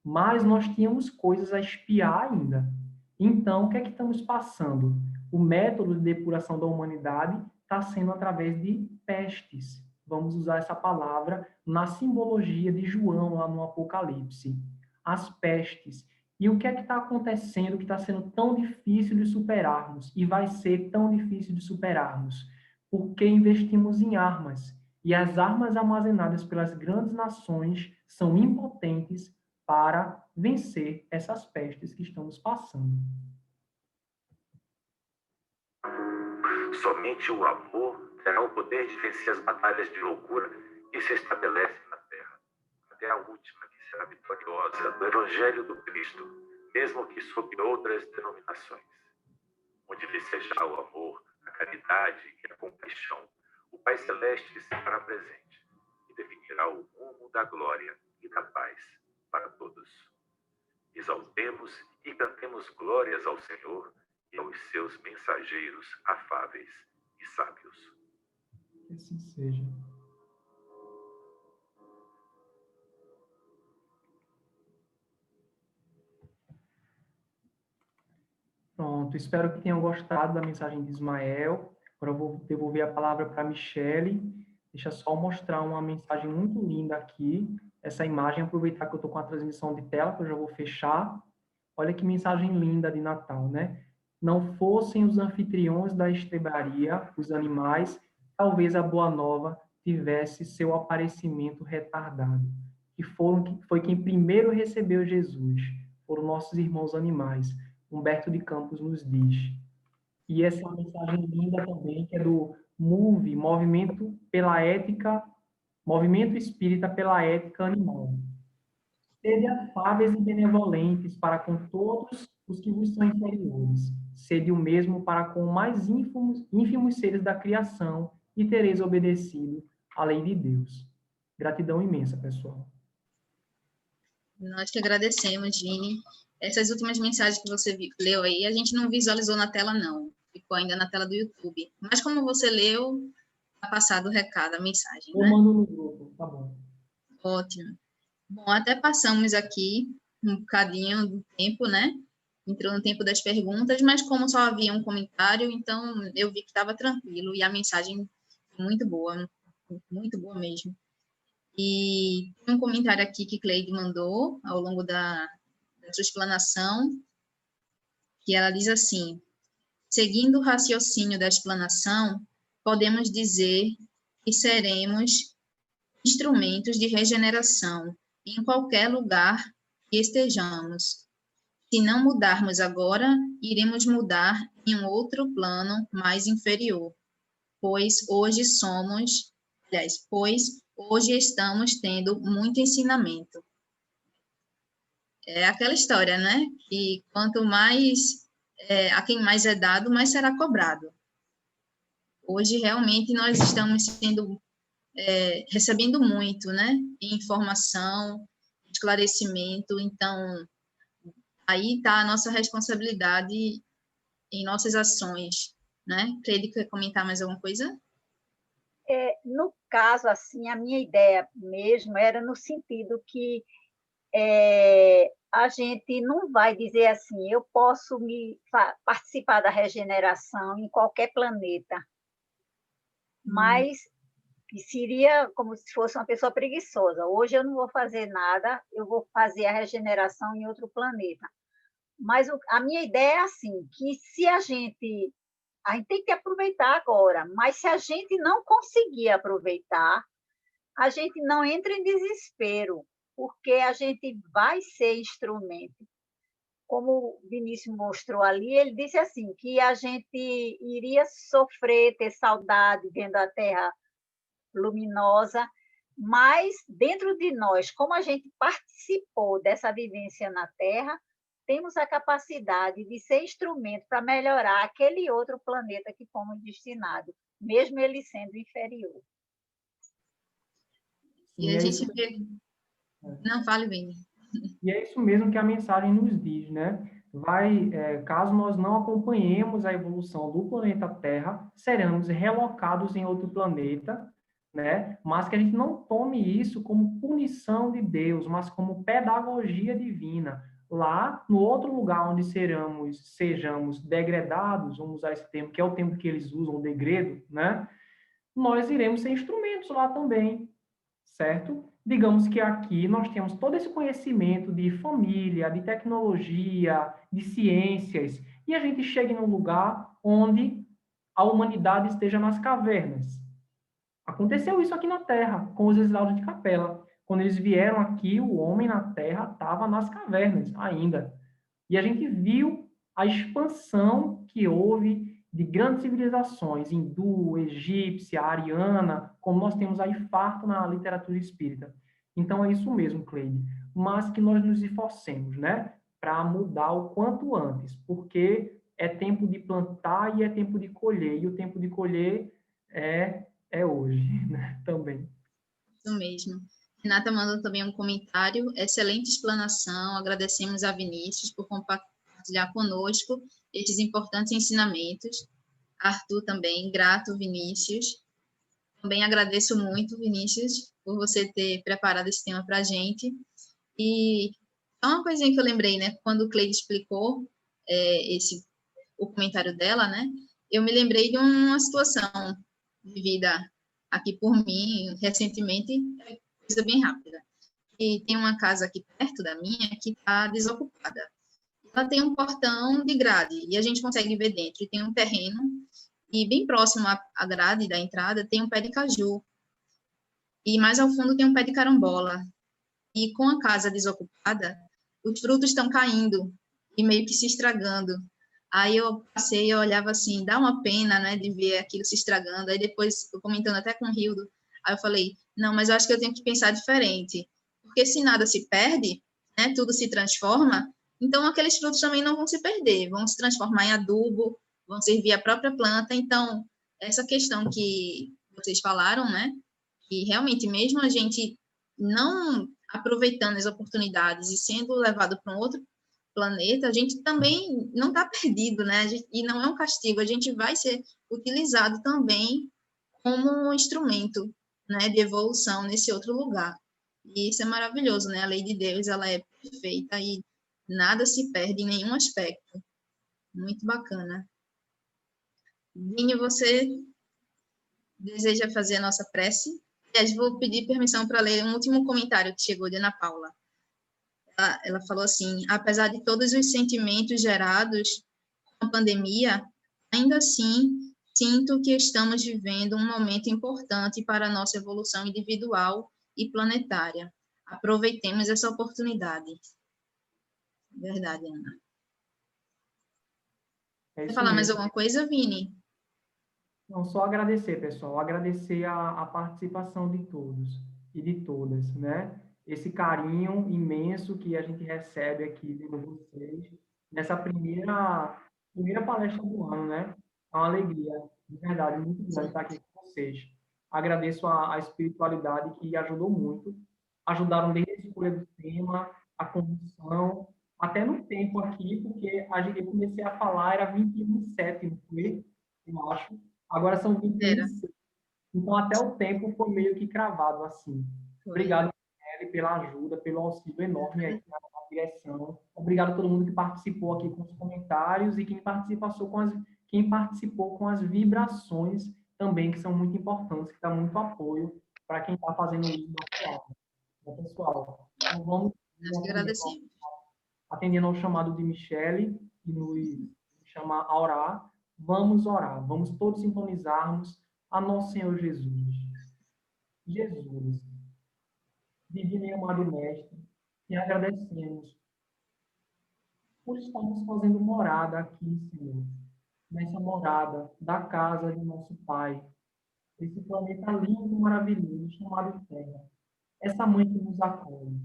Mas nós tínhamos coisas a expiar ainda. Então, o que é que estamos passando? O método de depuração da humanidade está sendo através de pestes. Vamos usar essa palavra na simbologia de João, lá no Apocalipse. As pestes. E o que é que está acontecendo que está sendo tão difícil de superarmos? E vai ser tão difícil de superarmos? Porque investimos em armas. E as armas armazenadas pelas grandes nações são impotentes para vencer essas pestes que estamos passando. Somente o amor terá o poder de vencer as batalhas de loucura que se estabelecem na Terra, até a última que será vitoriosa do Evangelho do Cristo, mesmo que sob outras denominações. Onde lhe seja o amor, a caridade e a compaixão, o Pai Celeste se fará presente e definirá o rumo da glória e da paz para todos. Exaltemos e cantemos glórias ao Senhor e aos seus mensageiros afáveis e sábios. Que assim seja. Pronto, espero que tenham gostado da mensagem de Ismael. Agora eu vou devolver a palavra para a Michele. Deixa só mostrar uma mensagem muito linda aqui. Essa imagem, aproveitar que eu estou com a transmissão de tela, que eu já vou fechar. Olha que mensagem linda de Natal, né? Não fossem os anfitriões da estrebaria, os animais, talvez a Boa Nova tivesse seu aparecimento retardado. Foi quem primeiro recebeu Jesus. Foram nossos irmãos animais. Humberto de Campos nos diz. E essa é uma mensagem linda também, que é do MOVE, Movimento Espírita pela Ética Animal. Sede afáveis e benevolentes para com todos os que vos são inferiores. Sede o mesmo para com os mais ínfimos seres da criação e tereis obedecido à lei de Deus. Gratidão imensa, pessoal. Nós que agradecemos, Gini. Essas últimas mensagens que você leu aí, a gente não visualizou na tela, não. Ficou ainda na tela do YouTube. Mas como você leu, está passado o recado, a mensagem, né? Eu mando no grupo, tá bom. Ótimo. Bom, até passamos aqui um bocadinho do tempo, né? Entrou no tempo das perguntas, mas como só havia um comentário, então eu vi que estava tranquilo e a mensagem muito boa mesmo. E tem um comentário aqui que Cleide mandou ao longo da sua explanação, que ela diz assim: seguindo o raciocínio da explanação, podemos dizer que seremos instrumentos de regeneração em qualquer lugar que estejamos. Se não mudarmos agora, iremos mudar em um outro plano mais inferior, pois hoje estamos tendo muito ensinamento. É aquela história, né? Que quanto mais, a quem mais é dado, mais será cobrado. Hoje, realmente, nós estamos recebendo muito, né? Informação, esclarecimento. Então, aí está a nossa responsabilidade em nossas ações, né? Cleide, quer comentar mais alguma coisa? No caso, assim, a minha ideia mesmo era no sentido que a gente não vai dizer assim, eu posso participar da regeneração em qualquer planeta, mas seria como se fosse uma pessoa preguiçosa. Hoje eu não vou fazer nada, eu vou fazer a regeneração em outro planeta. Mas a minha ideia é assim, que se a gente tem que aproveitar agora, mas se a gente não conseguir aproveitar, a gente não entra em desespero, porque a gente vai ser instrumento. Como o Vinícius mostrou ali, ele disse assim, que a gente iria sofrer, ter saudade vendo a Terra luminosa, mas dentro de nós, como a gente participou dessa vivência na Terra, temos a capacidade de ser instrumento para melhorar aquele outro planeta que fomos destinados, mesmo ele sendo inferior. E a gente vê... Não, fale, Vini. E é isso mesmo que a mensagem nos diz, né? Caso nós não acompanhemos a evolução do planeta Terra, seremos relocados em outro planeta, né? Mas que a gente não tome isso como punição de Deus, mas como pedagogia divina. Lá, no outro lugar onde sejamos degradados, vamos usar esse termo, que é o termo que eles usam, o degredo, né? Nós iremos ser instrumentos lá também, certo? Digamos que aqui nós temos todo esse conhecimento de família, de tecnologia, de ciências, e a gente chega em um lugar onde a humanidade esteja nas cavernas. Aconteceu isso aqui na Terra, com os exilados de Capela. Quando eles vieram aqui, o homem na Terra estava nas cavernas ainda. E a gente viu a expansão que houve de grandes civilizações, hindu, egípcia, ariana, como nós temos aí farto na literatura espírita. Então é isso mesmo, Cleide. Mas que nós nos esforcemos, né, para mudar o quanto antes, porque é tempo de plantar e é tempo de colher, e o tempo de colher é hoje, né, também. Isso mesmo. Renata mandou também um comentário, excelente explanação, agradecemos a Vinícius por compartilhar conosco estes importantes ensinamentos. Arthur também, grato, Vinícius. Também agradeço muito, Vinícius, por você ter preparado esse tema para a gente. E uma coisinha que eu lembrei, né, quando o Cleide explicou o comentário dela, né, eu me lembrei de uma situação vivida aqui por mim recentemente, coisa bem rápida. E tem uma casa aqui perto da minha que está desocupada. Ela tem um portão de grade e a gente consegue ver dentro. E tem um terreno e bem próximo à grade da entrada tem um pé de caju. E mais ao fundo tem um pé de carambola. E com a casa desocupada, os frutos estão caindo e meio que se estragando. Aí eu passei e olhava assim, dá uma pena, né, de ver aquilo se estragando. Aí depois, eu comentando até com o Hildo, aí eu falei, não, mas eu acho que eu tenho que pensar diferente. Porque se nada se perde, né, tudo se transforma, então aqueles frutos também não vão se perder, vão se transformar em adubo, vão servir à própria planta. Então, essa questão que vocês falaram, né, que realmente mesmo a gente não aproveitando as oportunidades e sendo levado para um outro planeta, a gente também não está perdido, né? E não é um castigo, a gente vai ser utilizado também como um instrumento, né, de evolução nesse outro lugar. E isso é maravilhoso, né? A lei de Deus, ela é perfeita e nada se perde em nenhum aspecto. Muito bacana. Vini, você deseja fazer a nossa prece? Eu vou pedir permissão para ler um último comentário que chegou de Ana Paula. Ela falou assim, apesar de todos os sentimentos gerados com a pandemia, ainda assim, sinto que estamos vivendo um momento importante para a nossa evolução individual e planetária. Aproveitemos essa oportunidade. Verdade, Ana. Quer falar mais alguma coisa, Vini? Não, só agradecer, pessoal. Agradecer a participação de todos e de todas, né? Esse carinho imenso que a gente recebe aqui de vocês nessa primeira palestra do ano, né? É uma alegria, de verdade, muito grande estar aqui com vocês. Agradeço a espiritualidade que ajudou muito. Ajudaram desde a escolha do tema, a condução, até no tempo aqui, porque eu comecei a falar, era 21h07, não foi? Eu acho. Agora são 21h06. Então, até o tempo foi meio que cravado assim. Obrigado, Kelly, pela ajuda, pelo auxílio enorme aí na direção. Obrigado a todo mundo que participou aqui com os comentários e quem participou com as vibrações também, que são muito importantes, que dá muito apoio para quem está fazendo isso na palavra. Então, pessoal, então vamos Nós que agradecemos. atendendo ao chamado de Michele, que nos chama a orar. Vamos orar, vamos todos sintonizarmos a nosso Senhor Jesus. Jesus, divino e amado Mestre, e agradecemos por estarmos fazendo morada aqui, Senhor, nessa morada da casa de nosso Pai, esse planeta lindo e maravilhoso chamado Terra, essa mãe que nos acolhe.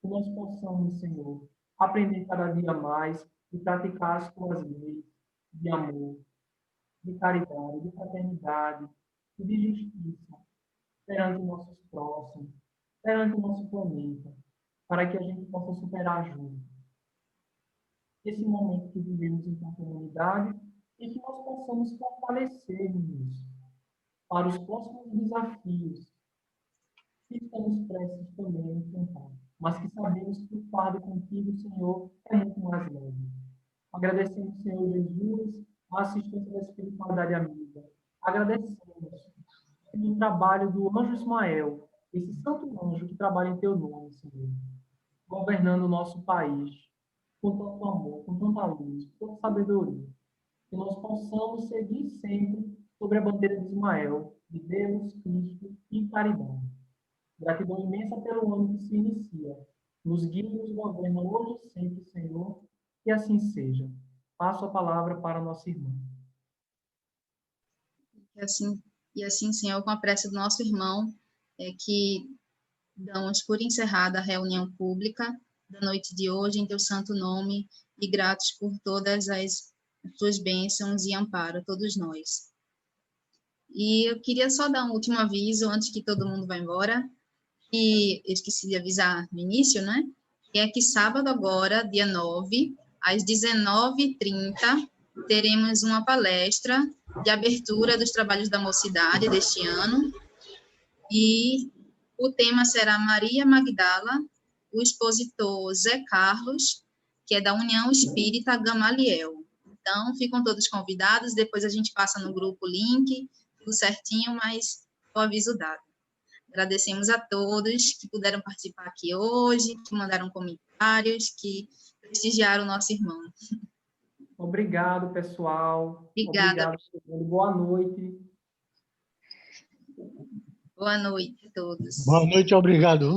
Que nós possamos, Senhor, aprender cada dia mais e praticar as tuas leis de amor, de caridade, de fraternidade e de justiça perante nossos próximos, perante o nosso planeta, para que a gente possa superar juntos esse momento que vivemos em comunidade e que nós possamos fortalecer nisso para os próximos desafios que estamos prestes também a enfrentar, mas que sabemos que o fardo contigo, Senhor, é muito mais leve. Agradecemos, Senhor Jesus, a assistência da espiritualidade amiga. Agradecemos pelo trabalho do anjo Ismael, esse santo anjo que trabalha em teu nome, Senhor, governando o nosso país, com tanto amor, com tanta luz, com tanta sabedoria. Que nós possamos seguir sempre sobre a bandeira de Ismael, de Deus, Cristo e caridade. Gratidão imensa pelo ano que se inicia. Nos guia e nos governa hoje e sempre, Senhor, que assim seja. Passo a palavra para a nossa irmã. E assim, Senhor, com a prece do nosso irmão, que damos por encerrada a reunião pública da noite de hoje, em teu santo nome, e gratos por todas as tuas bênçãos e amparo a todos nós. E eu queria só dar um último aviso, antes que todo mundo vá embora, que eu esqueci de avisar no início, né? Que é que sábado agora, dia 9, às 19h30, teremos uma palestra de abertura dos trabalhos da mocidade deste ano, e o tema será Maria Magdala, o expositor Zé Carlos, que é da União Espírita Gamaliel. Então, ficam todos convidados, depois a gente passa no grupo o link, tudo certinho, mas o aviso dado. Agradecemos a todos que puderam participar aqui hoje, que mandaram comentários, que prestigiaram o nosso irmão. Obrigado, pessoal. Obrigada. Obrigado. Boa noite. Boa noite a todos. Boa noite, obrigado.